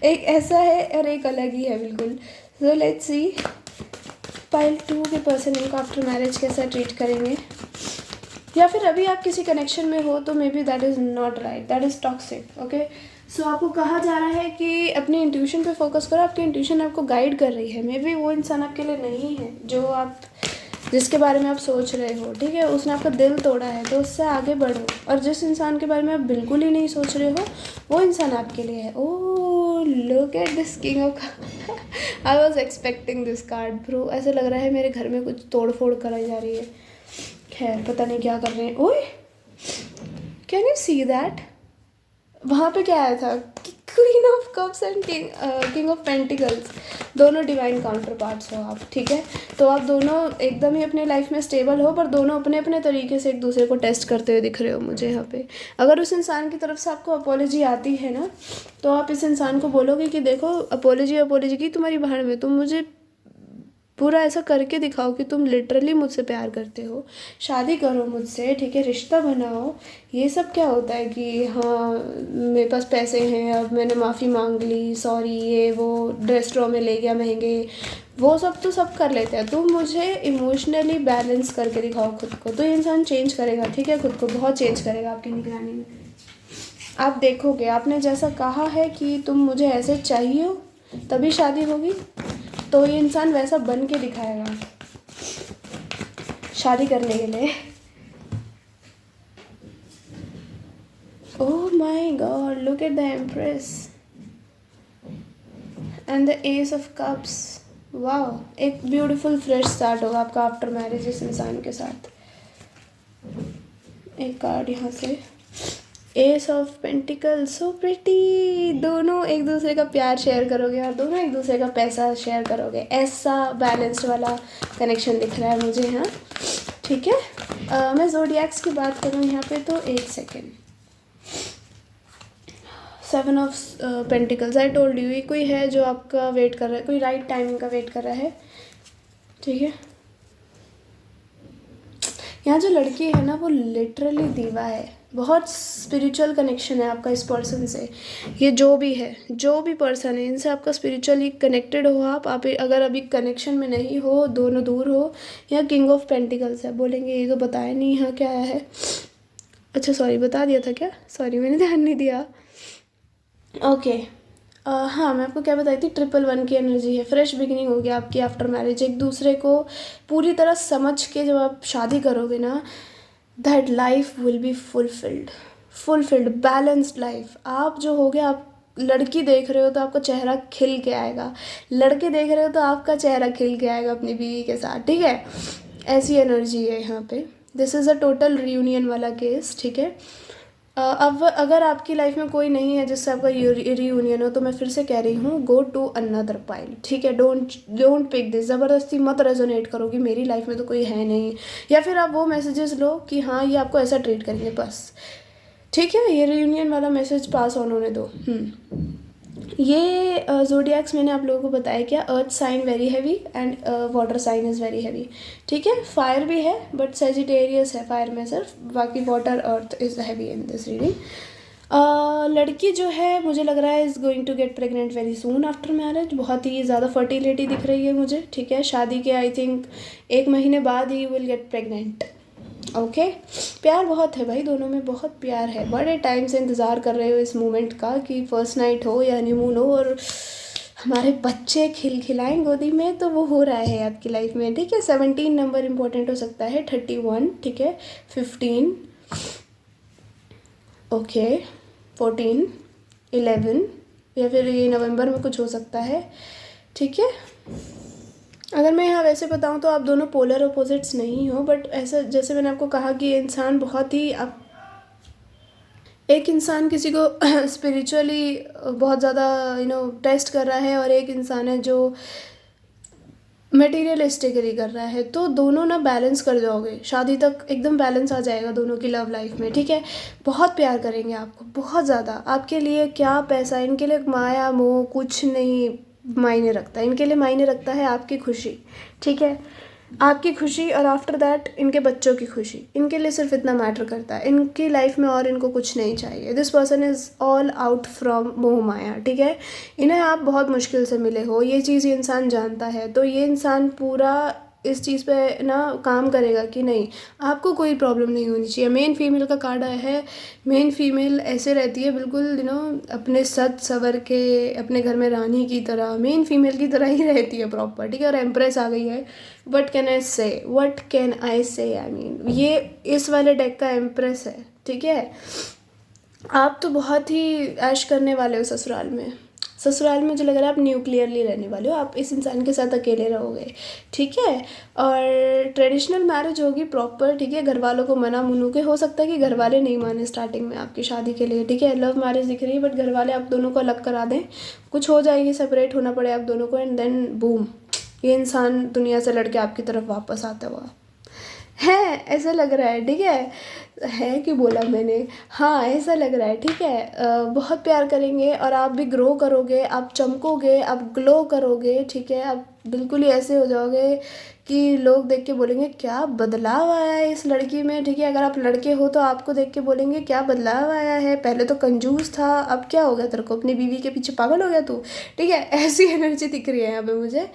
एक ऐसा है और एक अलग ही है बिल्कुल। सो लेट्स सी पाइल 2 के पर्सन इनको आफ्टर मैरिज कैसा ट्रीट करेंगे, या फिर अभी आप किसी कनेक्शन में हो तो maybe that is not right, that is toxic, okay. So आपको कहा जा रहा है कि अपनी इंट्यूशन पे फोकस करो, आपकी इंट्यूशन आपको गाइड कर रही है। मे बी वो इंसान आपके लिए नहीं है जो आप, जिसके बारे में आप सोच रहे हो, ठीक है, उसने आपका दिल तोड़ा है, तो उससे आगे बढ़ो। और जिस इंसान के बारे में आप बिल्कुल ही नहीं सोच रहे हो वो इंसान आपके लिए है। Oh look at this king of I was expecting this card bro. ऐसे लग रहा है मेरे घर में कुछ तोड़ फोड़ कराई जा रही है, खैर पता नहीं क्या कर रहे हैं। ओए कैन यू सी दैट, वहाँ पे क्या आया था, queen of cups and king of pentacles, दोनों डिवाइन काउंटर पार्ट्स हो आप, ठीक है। तो आप दोनों एकदम ही अपने लाइफ में स्टेबल हो, पर दोनों अपने अपने तरीके से एक दूसरे को टेस्ट करते हुए दिख रहे हो मुझे यहाँ पे। अगर उस इंसान की तरफ से आपको अपॉलॉजी आती है ना, तो आप इस इंसान को बोलोगे कि देखो अपॉलॉजी की तुम्हारी भाड़ में, तुम मुझे पूरा ऐसा करके दिखाओ कि तुम लिटरली मुझसे प्यार करते हो, शादी करो मुझसे, ठीक है, रिश्ता बनाओ। ये सब क्या होता है कि हाँ मेरे पास पैसे हैं अब मैंने माफ़ी मांग ली, सॉरी, ये वो रेस्टोरेंट में ले गया महंगे, वो सब तो सब कर लेते हैं। तुम मुझे इमोशनली बैलेंस करके दिखाओ खुद को, तो ये इंसान चेंज करेगा, ठीक है, खुद को बहुत चेंज करेगा आपकी निगरानी में। आप देखोगे, आपने जैसा कहा है कि तुम मुझे ऐसे चाहिए हो तभी शादी होगी, तो ये इंसान वैसा बन के दिखाएगा शादी करने के लिए। Oh my God, look at the empress and the S of cups. वाह, एक ब्यूटीफुल फ्रेश स्टार्ट होगा आपका आफ्टर मैरिज इस इंसान के साथ। एक कार्ड यहाँ से, S of pentacle, so pretty. दोनों एक दूसरे का प्यार शेयर करोगे और दोनों एक दूसरे का पैसा शेयर करोगे, ऐसा बैलेंस्ड वाला कनेक्शन दिख रहा है मुझे यहाँ, ठीक है। मैं ज़ोडिएक्स की बात करूँ यहाँ पे तो एक second, 7 of pentacles, I told you, ये कोई है जो आपका वेट कर रहा है, कोई राइट टाइमिंग का वेट कर रहा है, ठीक है। यहाँ जो लड़की है ना वो लिटरली दीवा है, बहुत स्पिरिचुअल कनेक्शन है आपका इस पर्सन से। ये जो भी है, जो भी पर्सन है, इनसे आपका स्पिरिचुअली कनेक्टेड हो आप अगर अभी कनेक्शन में नहीं हो, दोनों दूर हो, या किंग ऑफ पेंटिकल्स है, बोलेंगे ये तो बताया नहीं यहाँ क्या आया है। अच्छा सॉरी, बता दिया था क्या, सॉरी मैंने ध्यान नहीं दिया, ओके। हाँ मैं आपको क्या बताई थी, 111 की एनर्जी है, फ्रेश बिगिनिंग होगी आपकी आफ्टर मैरिज। एक दूसरे को पूरी तरह समझ के जब आप शादी करोगे ना, that life will be fulfilled balanced life. आप जो हो गया, आप लड़की देख रहे हो तो आपका चेहरा खिल के आएगा, लड़के देख रहे हो तो आपका चेहरा खिल के आएगा अपनी बीवी के साथ, ठीक है। ऐसी एनर्जी है यहाँ पे, this is a total reunion वाला केस, ठीक है। अब अगर आपकी लाइफ में कोई नहीं है जिससे आपका रियूनियन हो, तो मैं फिर से कह रही हूँ, गो टू अनदर पाइल, ठीक है। डोंट डोंट पिक दिस, ज़बरदस्ती मत रेजोनेट करो कि मेरी लाइफ में तो कोई है नहीं, या फिर आप वो मैसेजेस लो कि हाँ ये आपको ऐसा ट्रीट करेंगे, बस ठीक है। ये रियूनियन वाला मैसेज पास ऑन होने दो। ये ज़ोडिएक्स मैंने आप लोगों को बताया क्या, earth sign very heavy and water sign is very heavy, ठीक है। फायर भी है बट सेजिटेरियस है फायर में सिर्फ, बाकी water earth is heavy in this reading. लड़की जो है मुझे लग रहा है is going to get pregnant very soon after marriage, बहुत ही ज़्यादा फर्टिलिटी दिख रही है मुझे, ठीक है। शादी के आई थिंक 1 महीने बाद he will get pregnant, okay. प्यार बहुत है भाई, दोनों में बहुत प्यार है, बड़े टाइम से इंतज़ार कर रहे हो इस मोमेंट का कि फर्स्ट नाइट हो या हनीमून हो और हमारे बच्चे खिलखिलाएं गोदी में, तो वो हो रहा है आपकी लाइफ में, ठीक है। 17 नंबर इंपॉर्टेंट हो सकता है, 31, ठीक है, 15, ओके, 14, 11, या फिर ये नवंबर में कुछ हो सकता है, ठीक है। अगर मैं यहाँ वैसे बताऊँ तो आप दोनों पोलर अपोजिट्स नहीं हो, बट ऐसा जैसे मैंने आपको कहा कि ये इंसान बहुत ही आप, एक इंसान किसी को स्पिरिचुअली बहुत ज़्यादा टेस्ट कर रहा है, और एक इंसान है जो मटेरियलिस्टिकली कर रहा है, तो दोनों ना बैलेंस कर जाओगे, शादी तक एकदम बैलेंस आ जाएगा दोनों की लव लाइफ में, ठीक है। बहुत प्यार करेंगे आपको, बहुत ज़्यादा, आपके लिए क्या पैसा, इनके लिए माया मोह कुछ नहीं मायने रखता, इनके लिए मायने रखता है आपकी खुशी, ठीक है। आपकी खुशी और आफ्टर दैट इनके बच्चों की खुशी, इनके लिए सिर्फ इतना मैटर करता है इनकी लाइफ में, और इनको कुछ नहीं चाहिए। This person is all out from मोह माया, ठीक है। इन्हें आप बहुत मुश्किल से मिले हो, ये चीज़ ये इंसान जानता है, तो ये इंसान पूरा इस चीज़ पे ना काम करेगा कि नहीं आपको कोई प्रॉब्लम नहीं होनी चाहिए। मेन फीमेल का कार्ड आया है, मेन फीमेल ऐसे रहती है बिल्कुल अपने सज सवर के अपने घर में रानी की तरह, मेन फीमेल की तरह ही रहती है प्रॉपर, ठीक है। और एम्प्रेस आ गई है, वट कैन आई से आई मीन ये इस वाले डेक का एम्प्रेस है, ठीक है। आप तो बहुत ही ऐश करने वाले हो ससुराल में, ससुराल में मुझे लग रहा है आप न्यूक्लियरली रहने वाले हो, आप इस इंसान के साथ अकेले रहोगे, ठीक है। और ट्रेडिशनल मैरिज होगी प्रॉपर, ठीक है। घर वालों को मना मुनू के, हो सकता है कि घर वाले नहीं माने स्टार्टिंग में आपकी शादी के लिए, ठीक है। लव मैरिज दिख रही है बट घर वाले आप दोनों को अलग करा दें, कुछ हो जाएगी, सेपरेट होना पड़े आप दोनों को, एंड देन बूम, ये इंसान दुनिया से लड़के आपकी तरफ वापस आता हुआ है, ऐसा लग रहा है, ठीक है कि बोला मैंने, हाँ ऐसा लग रहा है, ठीक है। बहुत प्यार करेंगे और आप भी ग्रो करोगे, आप चमकोगे, आप ग्लो करोगे, ठीक है। आप बिल्कुल ही ऐसे हो जाओगे कि लोग देख के बोलेंगे क्या बदलाव आया है इस लड़की में, ठीक है। अगर आप लड़के हो तो आपको देख के बोलेंगे क्या बदलाव आया है, पहले तो कंजूस था, अब क्या हो गया तेरे को, अपनी बीवी के पीछे पागल हो गया तू, ठीक है। ऐसी एनर्जी दिख रही है यहाँ पे मुझे।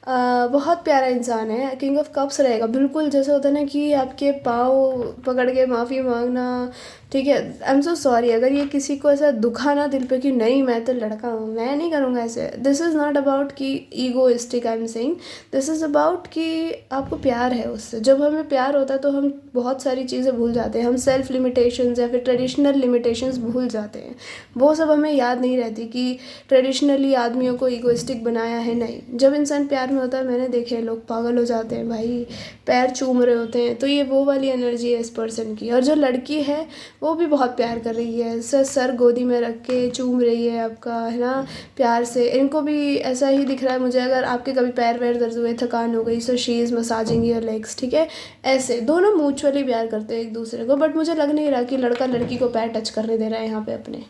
बहुत प्यारा इंसान है, किंग ऑफ कप्स रहेगा, बिल्कुल जैसे होता है ना कि आपके पाँव पकड़ के माफ़ी मांगना, ठीक है। आई एम सो सॉरी अगर ये किसी को ऐसा दुखा ना दिल पे कि नहीं मैं तो लड़का हूँ, मैं नहीं करूँगा ऐसे। दिस इज़ नॉट अबाउट कि egoistic I am saying, this is about कि आपको प्यार है उससे। जब हमें प्यार होता है तो हम बहुत सारी चीज़ें भूल जाते हैं, हम सेल्फ लिमिटेशंस या फिर ट्रेडिशनल लिमिटेशंस भूल जाते हैं, वो सब हमें याद नहीं रहती कि ट्रेडिशनली आदमियों को ईगोइस्टिक बनाया है, नहीं। जब इंसान प्यार में होता है, मैंने देखे हैं लोग पागल हो जाते हैं भाई, पैर चूम रहे होते हैं, तो ये वो वाली एनर्जी है इस पर्सन की। और जो लड़की है वो भी बहुत प्यार कर रही है, सर गोदी में रख के चूम रही है आपका, है ना, प्यार से। इनको भी ऐसा ही दिख रहा है मुझे, अगर आपके कभी पैर वैर दर्द हुए, थकान हो गई, so she is massaging your legs, ठीक है। ऐसे दोनों म्यूचुअली प्यार करते हैं एक दूसरे को, बट मुझे लग नहीं रहा कि लड़का लड़की को पैर टच करने दे रहा है यहाँ पे अपने,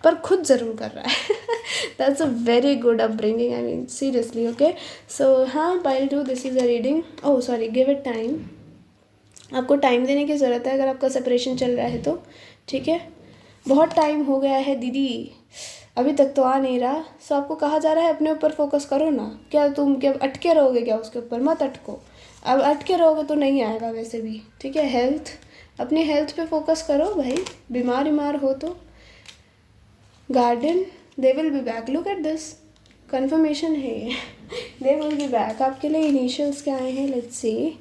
पर खुद ज़रूर कर रहा है। That's a very good upbringing, I mean seriously, okay. So हाँ, pile 2 this is a reading, oh sorry, give it time, आपको टाइम देने की ज़रूरत है अगर आपका सेपरेशन चल रहा है तो, ठीक है। बहुत टाइम हो गया है दीदी, अभी तक तो आ नहीं रहा, सो आपको कहा जा रहा है अपने ऊपर फोकस करो ना, क्या तुम क्या अटके रहोगे क्या उसके ऊपर, मत अटको, अब अटके रहोगे तो नहीं आएगा वैसे भी, ठीक है। हेल्थ, अपनी हेल्थ पे फोकस करो भाई, बीमार हो तो garden, they will be back, look at this, confirmation है ये। दे विल बी बैक, आपके लिए इनिशियल्स क्या आए हैं, लेट्स सी।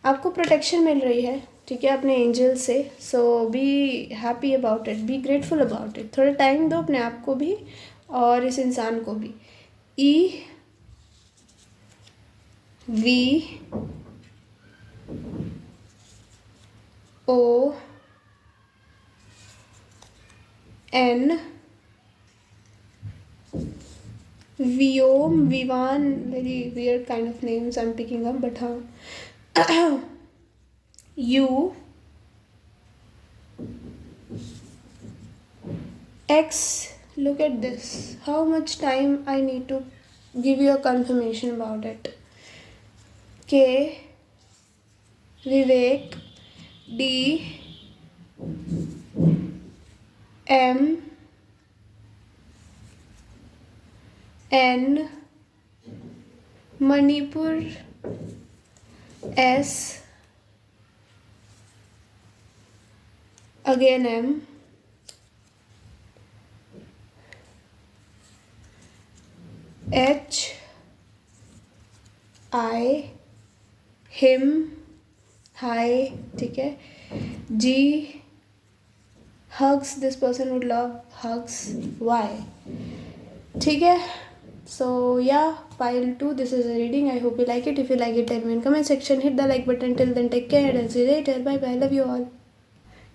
आपको प्रोटेक्शन मिल रही है, ठीक है, अपने एंजल से, so be happy about it, be grateful about it, थोड़ा टाइम दो अपने आप को भी और इस इंसान को भी। E V O N, Viom, Vivan, very weird kind of names I'm picking up, but हाँ. U, X, look at this. How much time I need to give you a confirmation about it. K, Vivek, D, M, N, Manipur, S, again M, H, I, him, hi, ठीक है. G, hugs, this person would love hugs. Y, ठीक है. So yeah, pile 2, this is a reading. I hope you like it. If you like it, tell me in comment section. Hit the like button. Till then, take care and see you later. Bye bye. Love you all.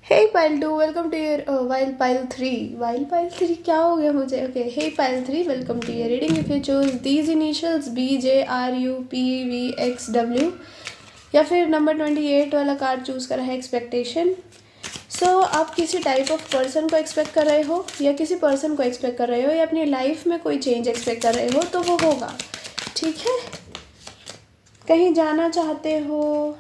Hey pile 2, welcome to your while pile 3. While pile 3 क्या हो गया मुझे? Okay. Hey pile 3, welcome to your reading. If you choose these initials B, J, R, U, P, V, X, W या फिर number 28 वाला card choose करा है expectation. सो आप किसी टाइप ऑफ पर्सन को एक्सपेक्ट कर रहे हो या किसी पर्सन को एक्सपेक्ट कर रहे हो या अपनी लाइफ में कोई चेंज एक्सपेक्ट कर रहे हो तो वो होगा. ठीक है. कहीं जाना चाहते हो,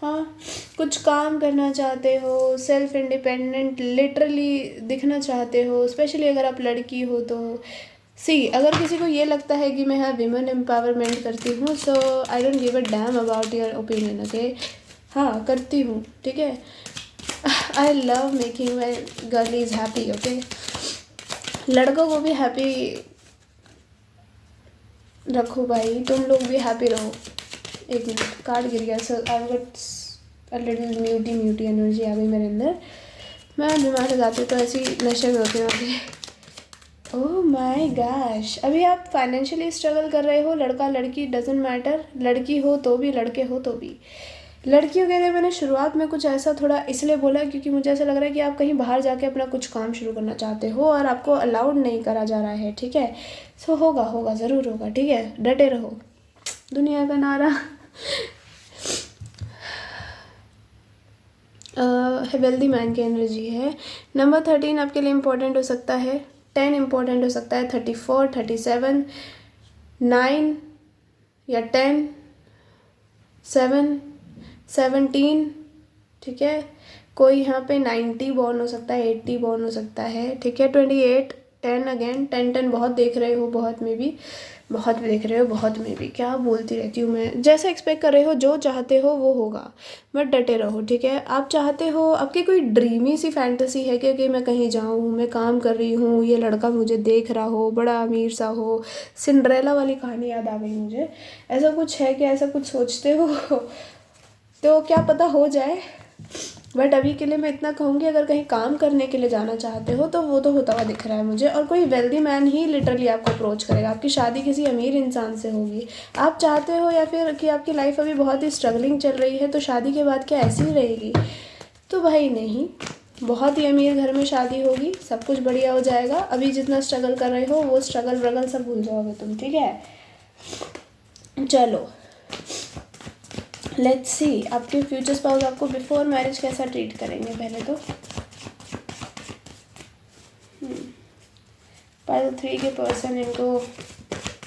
हाँ, कुछ काम करना चाहते हो, सेल्फ इंडिपेंडेंट लिटरली दिखना चाहते हो, स्पेशली अगर आप लड़की हो तो. सी, अगर किसी को ये लगता है कि मैं हाँ विमेन एम्पावरमेंट करती हूँ, so I don't give a damn about your opinion. Okay, हाँ करती हूँ. ठीक है. I love making my girl is happy. Okay, लड़कों को भी हैप्पी रखो भाई, तुम लोग भी हैप्पी रहो. एक मिनट, कार्ड गिर गया. So I got a little moody energy आ गई मेरे अंदर. मैं बीमार हो जाती तो ऐसी नशे में होती होती. Oh my gosh. अभी आप फाइनेंशियली स्ट्रगल कर रहे हो, लड़का लड़की डजेंट मैटर, लड़की हो तो भी लड़के हो तो भी. लड़कियों के लिए मैंने शुरुआत में कुछ ऐसा थोड़ा इसलिए बोला क्योंकि मुझे ऐसा लग रहा है कि आप कहीं बाहर जाके अपना कुछ काम शुरू करना चाहते हो और आपको अलाउड नहीं करा जा रहा है. ठीक है. सो होगा ज़रूर होगा. ठीक है, डटे रहो. दुनिया का नारा. वेल्दी मैन की एनर्जी है. नंबर 13 आपके लिए इम्पोर्टेंट हो सकता है. 10 इम्पोर्टेंट हो सकता है. 34, 37, 9 या 10, 7, 17. ठीक है. कोई यहाँ पे 90 बॉर्न हो सकता है, 80 बॉर्न हो सकता है. ठीक है. 28, 10 अगेन. 10 बहुत देख रहे हो, बहुत में भी, बहुत भी देख रहे हो, बहुत में भी. क्या बोलती रहती हूँ मैं. जैसा एक्सपेक्ट कर रहे हो, जो चाहते हो वो होगा, बट डटे रहो. ठीक है. आप चाहते हो, आपकी कोई ड्रीमी सी फैंटेसी है कि मैं कहीं जाऊँ, मैं काम कर रही हूँ, ये लड़का मुझे देख रहा हो, बड़ा अमीर सा हो. सिंड्रेला वाली कहानी याद आ गई मुझे. ऐसा कुछ है कि ऐसा कुछ सोचते हो तो क्या पता हो जाए. बट अभी के लिए मैं इतना कहूँगी, अगर कहीं काम करने के लिए जाना चाहते हो तो वो तो होता हुआ दिख रहा है मुझे. और कोई वेल्दी मैन ही लिटरली आपको अप्रोच करेगा. आपकी शादी किसी अमीर इंसान से होगी. आप चाहते हो या फिर कि आपकी लाइफ अभी बहुत ही स्ट्रगलिंग चल रही है तो शादी के बाद क्या ऐसी ही रहेगी, तो भाई नहीं. बहुत ही अमीर घर में शादी होगी, सब कुछ बढ़िया हो जाएगा. अभी जितना स्ट्रगल कर रहे हो वो स्ट्रगल व्रगल सब भूल जाओगे तुम. ठीक है. चलो लेट्स सी आपके फ्यूचर स्पाउस आपको बिफोर मैरिज कैसा ट्रीट करेंगे. पहले तो पाइल 3 के पर्सन इनको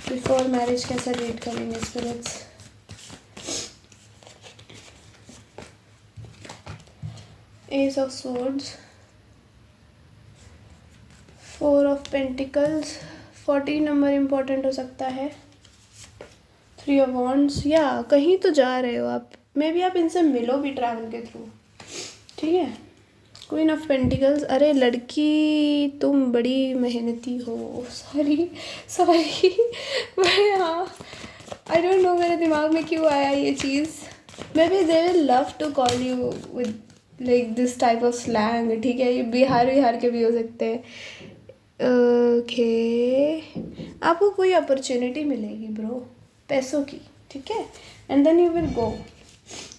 बिफोर मैरिज कैसा ट्रीट करेंगे. Spirits, ace of swords, 4 of pentacles, 14 number important हो सकता है. 3 ऑफ वॉन्ड्स. या कहीं तो जा रहे हो आप, मे बी आप इनसे मिलो भी ट्रैवल के थ्रू. ठीक है. Queen of pentacles. अरे लड़की तुम बड़ी मेहनती हो. सॉरी हाँ, आई डोंट नो मेरे दिमाग में क्यों आया ये चीज़. Maybe they will love to call you with like this type of slang. ठीक है. ये बिहार के भी हो सकते हैं. ओके, आपको कोई अपॉर्चुनिटी मिलेगी ब्रो, पैसों की. ठीक है. And then you will go.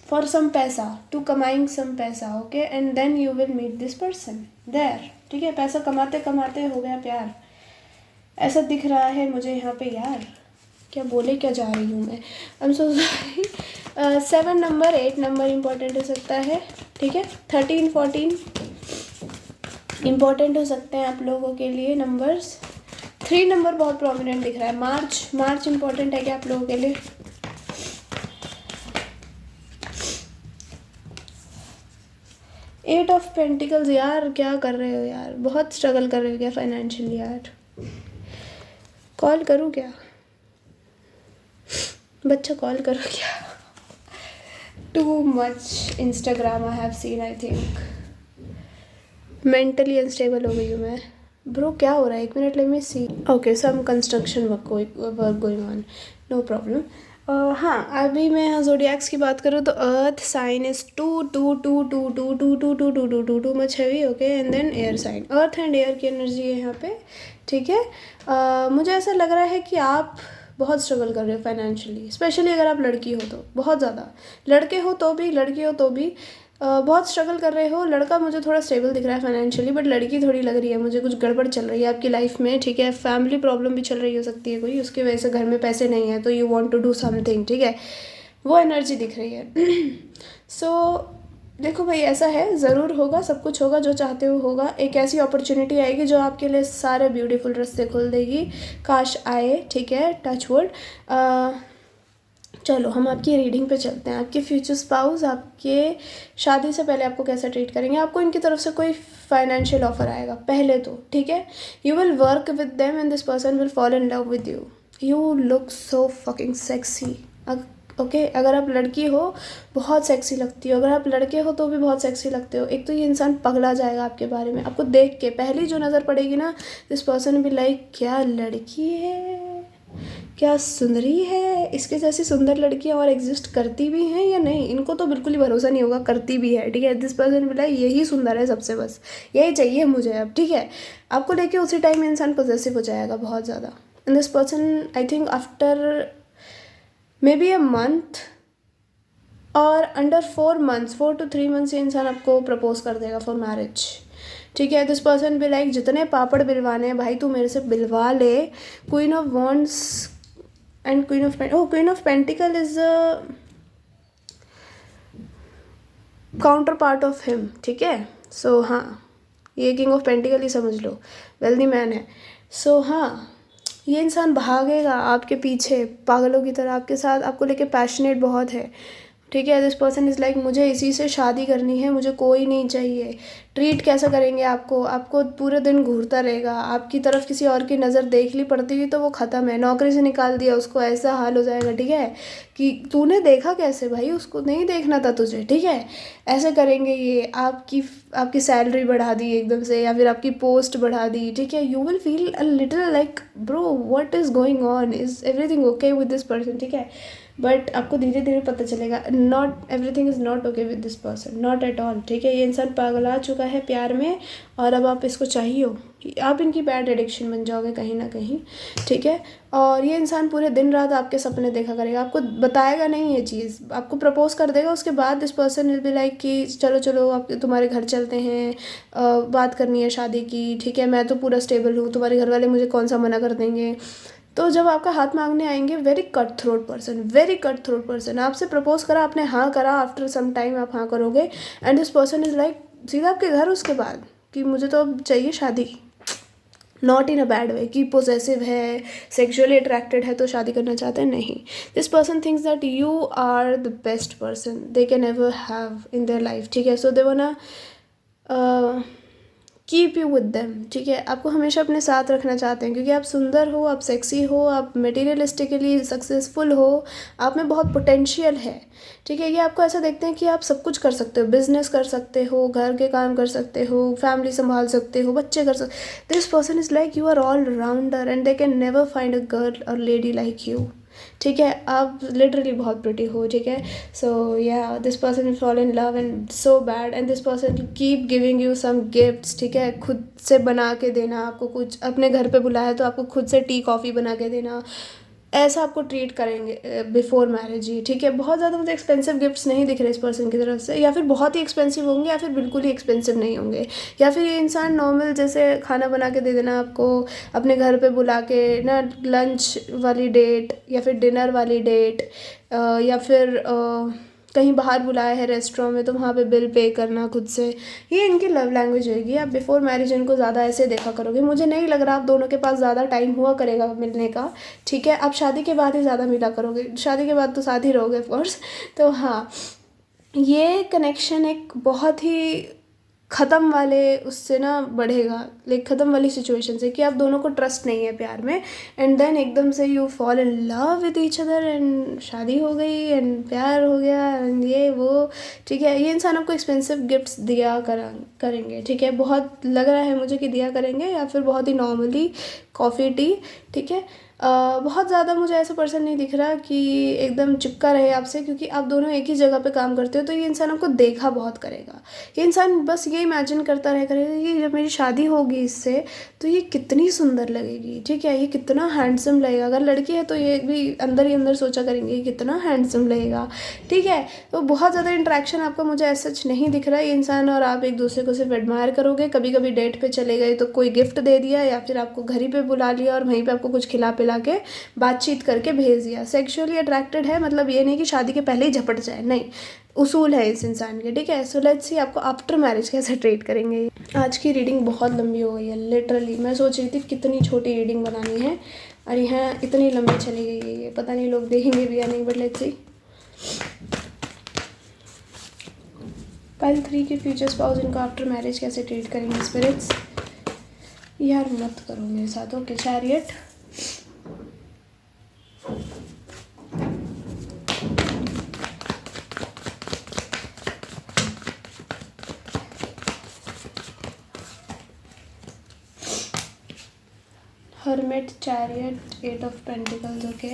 For some पैसा, टू कमाइंग सम पैसा, okay, and then you will meet this person there, ठीक है। पैसा कमाते कमाते हो गया प्यार, ऐसा दिख रहा है मुझे यहाँ पे यार। क्या बोले क्या जा रही हूँ मैं, आई am so sorry. 7 number 8 number important हो सकता है, ठीक है। 13 14 इम्पॉर्टेंट हो सकते हैं आप लोगों के लिए नंबर्स। 3 नंबर बहुत प्रोमिनेंट दिख रहा है। मार्च इम्पॉर्टेंट है क्या आप लोगों के लिए? 8 ऑफ पेंटिकल्स, यार क्या कर रहे हो यार, बहुत स्ट्रगल कर रहे हो क्या फाइनेंशियली यार? कॉल करूँ क्या बच्चा, कॉल करो क्या? Too much Instagram I have seen, I think mentally unstable हो गई हूँ मैं। ब्रो क्या हो रहा है, 1 minute, let me see. Okay, some construction work going on, no problem. हाँ, अभी मैं ज़ोडिएक्स की बात करूँ तो earth sign is too much heavy, okay, and then air sign, earth and air की एनर्जी है यहाँ पे, ठीक है। मुझे ऐसा लग रहा है कि आप बहुत स्ट्रगल कर रहे हो फाइनेंशियली, स्पेशली अगर आप लड़की हो तो बहुत ज़्यादा, लड़के हो तो भी, लड़की हो तो भी बहुत स्ट्रगल कर रहे हो। लड़का मुझे थोड़ा स्टेबल दिख रहा है फाइनेंशियली, बट लड़की थोड़ी लग रही है मुझे कुछ गड़बड़ चल रही है आपकी लाइफ में, ठीक है। फैमिली प्रॉब्लम भी चल रही हो सकती है कोई, उसकी वजह से घर में पैसे नहीं है तो you want to do something, ठीक है, वो एनर्जी दिख रही है। सो देखो भाई, ऐसा है, ज़रूर होगा, सब कुछ होगा, जो चाहते हो होगा। एक ऐसी अपॉर्चुनिटी आएगी जो आपके लिए सारे ब्यूटीफुल रास्ते खोल देगी, काश आए, ठीक है, टच वुड। चलो हम आपकी रीडिंग पे चलते हैं। आपके फ्यूचर स्पाउस आपके शादी से पहले आपको कैसा ट्रीट करेंगे? आपको इनकी तरफ से कोई फाइनेंशियल ऑफर आएगा पहले तो, ठीक है। You will work with them and this person will fall in love with you. You look so fucking sexy, okay. अगर आप लड़की हो बहुत सेक्सी लगती हो, अगर आप लड़के हो तो भी बहुत सेक्सी लगते हो। एक तो ये इंसान पगला जाएगा आपके बारे में, आपको देख के पहली जो नज़र पड़ेगी ना, दिस पर्सन भी लाइक क्या लड़की है, क्या सुंदरी है, इसके जैसी सुंदर लड़कियां और एग्जिस्ट करती भी हैं या नहीं, इनको तो बिल्कुल ही भरोसा नहीं होगा, करती भी है, ठीक है। दिस पर्सन भी लाइक यही सुंदर है सबसे, बस यही चाहिए मुझे अब, ठीक है। आपको लेके उसी टाइम इंसान पॉजेसिव हो जाएगा बहुत ज़्यादा। And this person I think after may be a month और अंडर 4 मंथ्स, 4 to 3 मंथ्स ये इंसान आपको प्रपोज कर देगा फॉर मैरिज, ठीक है। दिस पर्सन भी लाइक जितने पापड़ बिलवाने हैं भाई तू मेरे से बिलवा ले। Queen of wands and queen of pentacle is counter part of him, ठीक है। सो हाँ, ये किंग ऑफ पेंटिकल ही समझ लो, वेल्दी मैन है। सो हाँ, ये इंसान भागेगा आपके पीछे पागलों की तरह, आपके साथ, आपको लेके पैशनेट बहुत है, ठीक है। दिस पर्सन इज़ लाइक मुझे इसी से शादी करनी है, मुझे कोई नहीं चाहिए। ट्रीट कैसा करेंगे आपको, आपको पूरे दिन घूरता रहेगा, आपकी तरफ किसी और की नज़र देख ली पड़ती हुई तो वो ख़त्म है, नौकरी से निकाल दिया उसको, ऐसा हाल हो जाएगा, ठीक है, कि तूने देखा कैसे भाई, उसको नहीं देखना था तुझे, ठीक है। ऐसे करेंगे ये, आपकी सैलरी बढ़ा दी एकदम से, या फिर आपकी पोस्ट बढ़ा दी, ठीक है। You will feel a little like bro what is going on, is everything okay with this person, ठीक है। बट आपको धीरे धीरे पता चलेगा, not everything is not okay with this person, not at all, ठीक है। ये इंसान पागला चुका है प्यार में, और अब आप इसको चाहिए हो, आप इनकी बैड एडिक्शन बन जाओगे कहीं ना कहीं, ठीक है। और ये इंसान पूरे दिन रात आपके सपने देखा करेगा, आपको बताएगा नहीं ये चीज़, आपको प्रपोज कर देगा, उसके बाद this person will be like कि चलो चलो आप तुम्हारे घर चलते हैं, बात करनी है शादी की, ठीक है, मैं तो पूरा स्टेबल हूँ, तुम्हारे घर वाले मुझे कौन सा मना कर देंगे। तो जब आपका हाथ मांगने आएंगे, वेरी कट थ्रोट पर्सन, आपसे प्रपोज करा, आपने हाँ करा, आफ्टर सम टाइम आप हाँ करोगे, and this person is like सीधा आपके घर उसके बाद कि मुझे तो अब चाहिए शादी, not in a bad way कि पोजेसिव है, सेक्सुअली अट्रैक्टेड है तो शादी करना चाहते हैं, नहीं। This person thinks that you are the best person they can ever have in their life, ठीक है। So they wanna keep you with them, ठीक है, आपको हमेशा अपने साथ रखना चाहते हैं क्योंकि आप सुंदर हो, आप सेक्सी हो, आप मटेरियलिस्टिकली सक्सेसफुल हो, आप में बहुत पोटेंशियल है, ठीक है। ये आपको ऐसा देखते हैं कि आप सब कुछ कर सकते हो, बिजनेस कर सकते हो, घर के काम कर सकते हो, फैमिली संभाल सकते हो, बच्चे कर सकते। This person is like you are all rounder and they can never find a girl और लेडी लाइक यू, ठीक है। आप लिटरली बहुत प्रिटी हो, ठीक है। So yeah this person will fall in love and so bad, and this person keep giving you some gifts, ठीक है, खुद से बना के देना, आपको कुछ अपने घर पे बुलाया तो आपको खुद से टी कॉफ़ी बना के देना, ऐसा आपको ट्रीट करेंगे बिफोर मैरिज ही, ठीक है। बहुत ज़्यादा मुझे एक्सपेंसिव गिफ्ट्स नहीं दिख रहे इस पर्सन की तरफ से, या फिर बहुत ही एक्सपेंसिव होंगे या फिर बिल्कुल ही एक्सपेंसिव नहीं होंगे, या फिर ये इंसान नॉर्मल जैसे खाना बना के दे देना आपको, अपने घर पे बुला के ना, लंच वाली डेट या फिर डिनर वाली डेट, या फिर कहीं बाहर बुलाया है रेस्टोरेंट में तो वहाँ पे बिल पे करना खुद से, ये इनकी लव लैंग्वेज होगी। आप बिफोर मैरिज इनको ज़्यादा ऐसे देखा करोगे, मुझे नहीं लग रहा आप दोनों के पास ज़्यादा टाइम हुआ करेगा मिलने का, ठीक है। आप शादी के बाद ही ज़्यादा मिला करोगे, शादी के बाद तो साथ ही रहोगे ऑफकोर्स। तो हाँ, ये कनेक्शन एक बहुत ही ख़त्म वाले उससे ना बढ़ेगा, लाइक ख़त्म वाली सिचुएशन से, कि आप दोनों को ट्रस्ट नहीं है प्यार में, एंड देन एकदम से you fall in love with each other and शादी हो गई एंड प्यार हो गया एंड ये वो, ठीक है। ये इंसान आपको एक्सपेंसिव गिफ्ट्स करेंगे, ठीक है, बहुत लग रहा है मुझे कि दिया करेंगे, या फिर बहुत ही नॉर्मली कॉफ़ी टी, ठीक है। बहुत ज़्यादा मुझे ऐसा पर्सन नहीं दिख रहा कि एकदम चिपका रहे आपसे, क्योंकि आप दोनों एक ही जगह पे काम करते हो, तो ये इंसान आपको देखा बहुत करेगा। ये इंसान बस ये इमेजिन करता रह करेगा कि जब मेरी शादी होगी इससे तो ये कितनी सुंदर लगेगी, ठीक है, ये कितना हैंडसम लगेगा। अगर लड़की है तो ये भी अंदर ही अंदर सोचा करेंगे कितना हैंडसम लगेगा, ठीक है। तो बहुत ज़्यादा इंटरेक्शन आपका मुझे ऐसा सच नहीं दिख रहा है। ये इंसान और आप एक दूसरे को सिर्फ एडमायर करोगे, कभी कभी डेट पे चले गए तो कोई गिफ्ट दे दिया, या फिर आपको घर ही पे बुला लिया और वहीं पे आपको कुछ खिला पिला के बातचीत करके भेज दिया। सेक्सुअली अट्रैक्टेड है, मतलब ये नहीं कि शादी के पहले ही झपट जाए, नहीं, उसूल है इस इंसान के, ठीक है। सो लेट्स सी आपको आफ्टर मैरिज कैसे ट्रीट करेंगे। आज की रीडिंग बहुत लंबी हो गई है, लिटरली मैं सोच रही थी कितनी छोटी रीडिंग बनानी है, और यहाँ इतनी लंबी चली गई है, ये पता नहीं लोग देखेंगे भी या नहीं, बट लेट्स सी। पाइल 3 के फ्यूचर स्पाउस इनको आफ्टर मैरिज कैसे ट्रीट करेंगे स्पिरिट्स। यार मत करो मेरे साथ, okay. Chariot, hermit, chariot, 8 of pentacles, okay.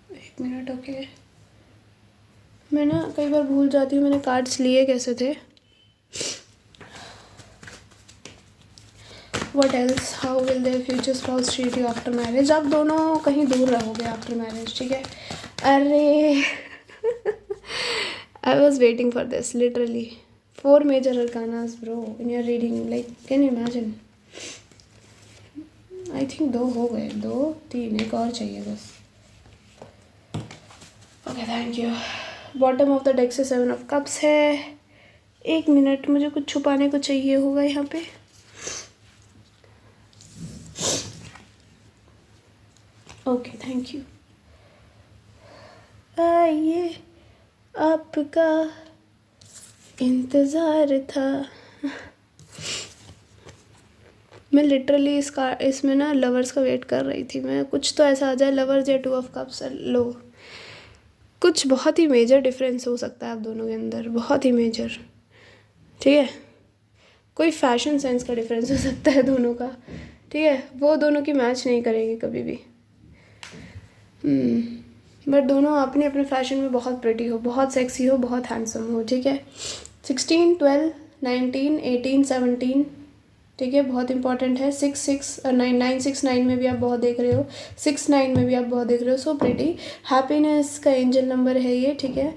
एक मिनट, ओके। मैं ना कई बार भूल जाती हूँ मैंने कार्ड्स लिए कैसे थे। What else? How will their future spouse treat you after marriage? आप दोनों कहीं दूर रहोगे आफ्टर मैरिज, ठीक है। अरे I was waiting for this, literally. 4 major arcanas, bro, in your reading. Like, can you imagine? I think 2 हो गए, 2 3 एक और चाहिए बस। Okay, thank you. Bottom of the deck से 7 ऑफ कप्स है। एक मिनट, मुझे कुछ छुपाने को चाहिए होगा यहाँ पे। Okay, thank you. आइए, आपका इंतज़ार था। मैं लिटरली इसमें ना लवर्स का वेट कर रही थी मैं, कुछ तो ऐसा आ जाए, लवर्स या 2 ऑफ कप्स लो। कुछ बहुत ही मेजर डिफरेंस हो सकता है आप दोनों के अंदर, बहुत ही मेजर, ठीक है। कोई फैशन सेंस का डिफरेंस हो सकता है दोनों का, ठीक है। वो दोनों की मैच नहीं करेगी कभी भी, बट दोनों अपने अपने फैशन में बहुत प्रिटी हो, बहुत सेक्सी हो, बहुत हैंडसम हो, ठीक है। 16, 12, 19, 18, 17, ठीक है, बहुत इंपॉर्टेंट है। 6, 6 और 9, 9, 6, 9 में भी आप बहुत देख रहे हो, 6, 9 में भी आप बहुत देख रहे हो। सो प्रिटी, हैप्पीनेस का एंजल नंबर है ये, ठीक है।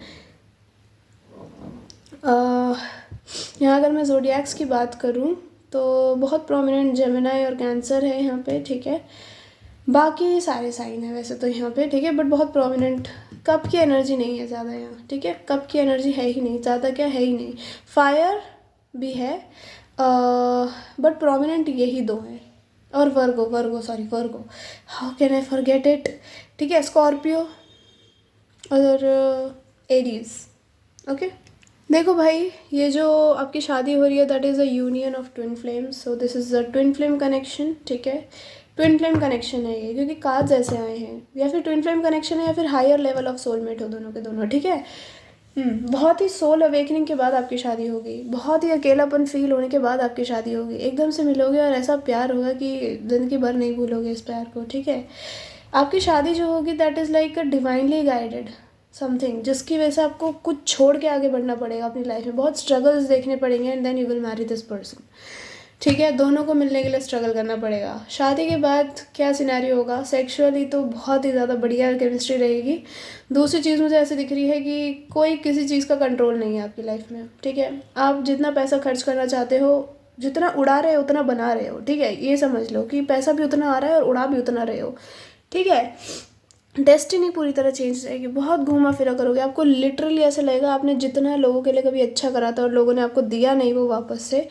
यहाँ अगर मैं ज़ोडिएक्स की बात करूँ तो बहुत प्रोमिनेंट जेमिनी और कैंसर है यहाँ पे, ठीक है। बाकी सारे साइन है वैसे तो यहाँ पे, ठीक है, बट बहुत प्रोमिनेंट कप की एनर्जी नहीं है ज़्यादा यहाँ, ठीक है। कप की एनर्जी है ही नहीं ज़्यादा, क्या है ही नहीं। फायर भी है बट प्रोमिनेंट यही 2 हैं। और Virgo, how can I forget it, ठीक है। स्कॉर्पियो और एरीज, ओके। देखो भाई, ये जो आपकी शादी हो रही है that is a union of twin flames, so this is a twin flame connection, ठीक है। ट्विन फ्लेम कनेक्शन है ये, क्योंकि कार्ड्स ऐसे आए हैं, या फिर ट्विन फ्लेम कनेक्शन है या फिर हायर लेवल ऑफ सोलमेट हो दोनों के दोनों, ठीक है। बहुत ही सोल अवेकनिंग के बाद आपकी शादी होगी, बहुत ही अकेलापन फील होने के बाद आपकी शादी होगी, एकदम से मिलोगे और ऐसा प्यार होगा कि ज़िंदगी भर नहीं भूलोगे इस प्यार को, ठीक है। आपकी शादी जो होगी that is like a divinely guided, something जिसकी वजह से आपको कुछ छोड़ के आगे बढ़ना पड़ेगा अपनी लाइफ में, बहुत स्ट्रगल्स देखने पड़ेंगे and then you will marry this person. ठीक है, दोनों को मिलने के लिए स्ट्रगल करना पड़ेगा। शादी के बाद क्या सिनेरियो होगा, सेक्सुअली तो बहुत ही ज़्यादा बढ़िया केमिस्ट्री रहेगी। दूसरी चीज़ मुझे ऐसे दिख रही है कि कोई किसी चीज़ का कंट्रोल नहीं है आपकी लाइफ में। ठीक है, आप जितना पैसा खर्च करना चाहते हो, जितना उड़ा रहे हो उतना बना रहे हो। ठीक है, ये समझ लो कि पैसा भी उतना आ रहा है और उड़ा भी उतना रहे हो। ठीक है, डेस्टिनी पूरी तरह चेंज हो जाएगी, बहुत घूमा फिरा करोगे। आपको लिटरली ऐसा लगेगा आपने जितना लोगों के लिए कभी अच्छा करा था और लोगों ने आपको दिया नहीं वो वापस से,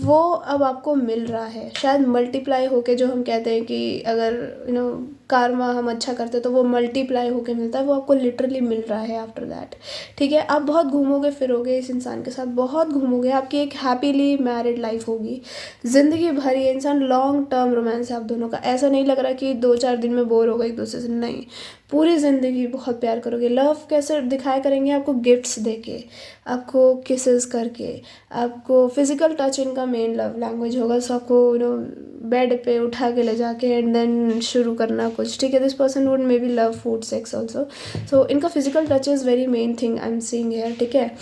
वो अब आपको मिल रहा है। शायद मल्टीप्लाई होके, जो हम कहते हैं कि अगर कार्मा हम अच्छा करते तो वो मल्टीप्लाई होके मिलता है, वो आपको लिटरली मिल रहा है आफ्टर दैट। ठीक है, आप बहुत घूमोगे फिरोगे इस इंसान के साथ, बहुत घूमोगे, आपकी एक हैप्पीली मैरिड लाइफ होगी ज़िंदगी भर। ये इंसान लॉन्ग टर्म रोमांस है आप दोनों का, ऐसा नहीं लग रहा कि 2-4 दिन में बोर हो गए एक दूसरे से, नहीं, पूरी ज़िंदगी बहुत प्यार करोगे। लव कैसे दिखाया करेंगे, आपको गिफ्ट्स देके, आपको किसेस करके, आपको फिजिकल टच इनका मेन लव लैंग्वेज होगा। सो आपको बेड पे उठा के ले जाके एंड देन शुरू करना कुछ। ठीक है, this person would maybe love food sex also. So इनका physical touch is very main thing I am seeing here. ठीक है,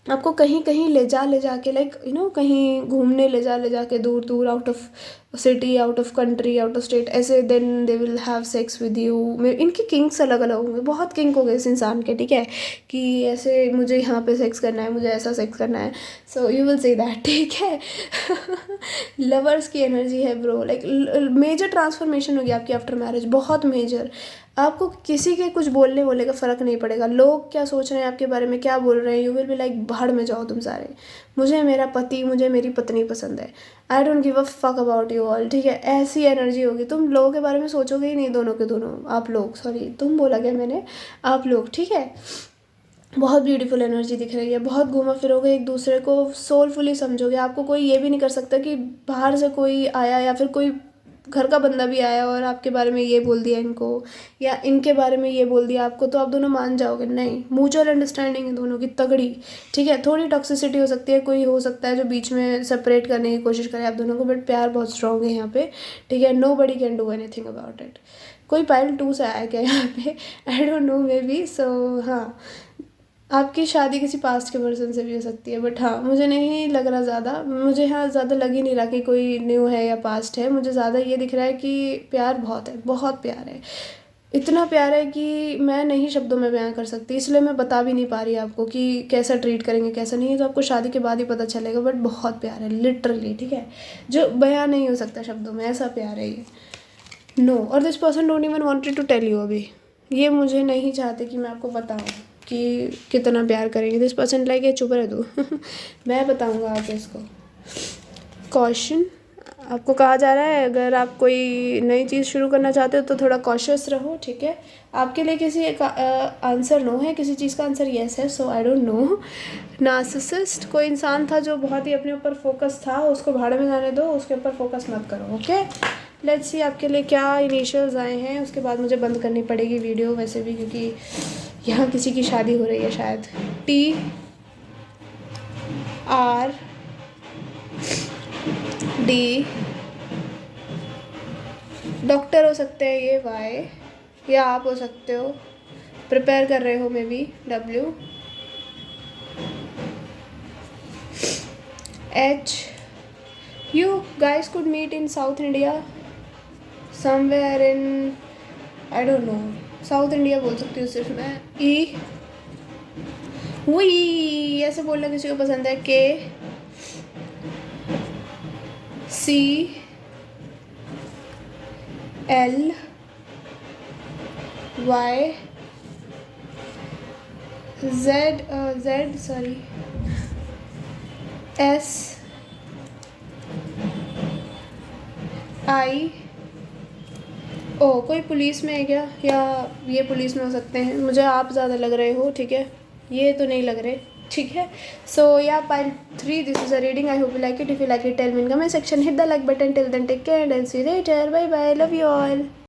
आपको कहीं कहीं ले जा के लाइक कहीं घूमने ले जा के दूर दूर, out of city, out of country, out of state, ऐसे then they will have sex with you. इनके किंग्स अलग अलग होंगे, बहुत किंग हो गए इस इंसान के। ठीक है, कि ऐसे मुझे यहाँ पे सेक्स करना है, मुझे ऐसा सेक्स करना है, so you will say that. ठीक है, लवर्स की एनर्जी है ब्रो, लाइक मेजर ट्रांसफॉर्मेशन होगी आपकी आफ्टर मैरिज, बहुत मेजर। आपको किसी के कुछ बोलने का फ़र्क नहीं पड़ेगा, लोग क्या सोच रहे हैं आपके बारे में, क्या बोल रहे हैं, यू विल बी लाइक भाड़ में जाओ तुम सारे, मुझे मेरा पति, मुझे मेरी पत्नी पसंद है, आई don't give a fuck about you all. ठीक है, ऐसी एनर्जी होगी, तुम लोगों के बारे में सोचोगे ही नहीं, दोनों के दोनों, आप लोग, सॉरी तुम बोला क्या मैंने, आप लोग। ठीक है, बहुत ब्यूटीफुल एनर्जी दिख रही है, बहुत घूमा फिरोगे, एक दूसरे को सोलफुली समझोगे। आपको कोई ये भी नहीं कर सकता कि बाहर से कोई आया या फिर कोई घर का बंदा भी आया और आपके बारे में ये बोल दिया इनको, या इनके बारे में ये बोल दिया आपको, तो आप दोनों मान जाओगे? नहीं, म्यूचुअल अंडरस्टैंडिंग है दोनों की तगड़ी। ठीक है, थोड़ी टॉक्सिसिटी हो सकती है, कोई हो सकता है जो बीच में सेपरेट करने की कोशिश करे आप दोनों को, बट प्यार बहुत स्ट्रॉन्ग है यहाँ पे। ठीक है, nobody can do anything about it. कोई पाइल 2 से आया क्या यहाँ पे, I don't know, maybe. So हाँ, आपकी शादी किसी पास्ट के पर्सन से भी हो सकती है, बट हाँ मुझे नहीं लग रहा ज़्यादा, मुझे हाँ ज़्यादा लग ही नहीं रहा कि कोई न्यू है या पास्ट है। मुझे ज़्यादा ये दिख रहा है कि प्यार बहुत है, बहुत प्यार है, इतना प्यार है कि मैं नहीं शब्दों में बयां कर सकती, इसलिए मैं बता भी नहीं पा रही आपको कि कैसा ट्रीट करेंगे कैसा नहीं है, तो आपको शादी के बाद ही पता चलेगा। बट बहुत प्यार है लिटरली, ठीक है, जो बयां नहीं हो सकता शब्दों में, ऐसा प्यार है ये। नो, और this person don't even wanted to tell you. अभी ये मुझे नहीं चाहते कि मैं आपको बताऊँ कि कितना प्यार करेंगे। दिस पर्सन लाइक ये चुप रह दो मैं बताऊँगा आगे इसको। कॉशन आपको कहा जा रहा है, अगर आप कोई नई चीज़ शुरू करना चाहते हो तो थोड़ा कॉशियस रहो। ठीक है, आपके लिए किसी का आंसर नो है, किसी चीज़ का आंसर येस है। सो आई डोंट नो। नार्सिसिस्ट कोई इंसान था जो बहुत ही अपने ऊपर फोकस था, उसको भाड़ में जाने दो, उसके ऊपर फोकस मत करो। ओके, लेट्स सी आपके लिए क्या इनिशियल्स आए हैं। उसके बाद मुझे बंद करनी पड़ेगी वीडियो वैसे भी, क्योंकि यहाँ किसी की शादी हो रही है शायद। TR, D, डॉक्टर हो सकते हैं ये, Y, या आप हो सकते हो, प्रिपेयर कर रहे हो may be, W, H, you guys could meet in South India, somewhere in I don't know, south India बोल सकती हूँ सिर्फ मैं। E, वही ऐसे बोलना किसी को पसंद है। K, C, L, Y, Z sorry, S, I, ओ कोई पुलिस में है क्या, या ये पुलिस में हो सकते हैं, मुझे आप ज़्यादा लग रहे हो। ठीक है, ये तो नहीं लग रहे। ठीक है, so yeah pile 3, this is a reading, I hope you like it. If you like it tell me in comment section, hit the like button. Till then take care and see you later, bye bye, love you all.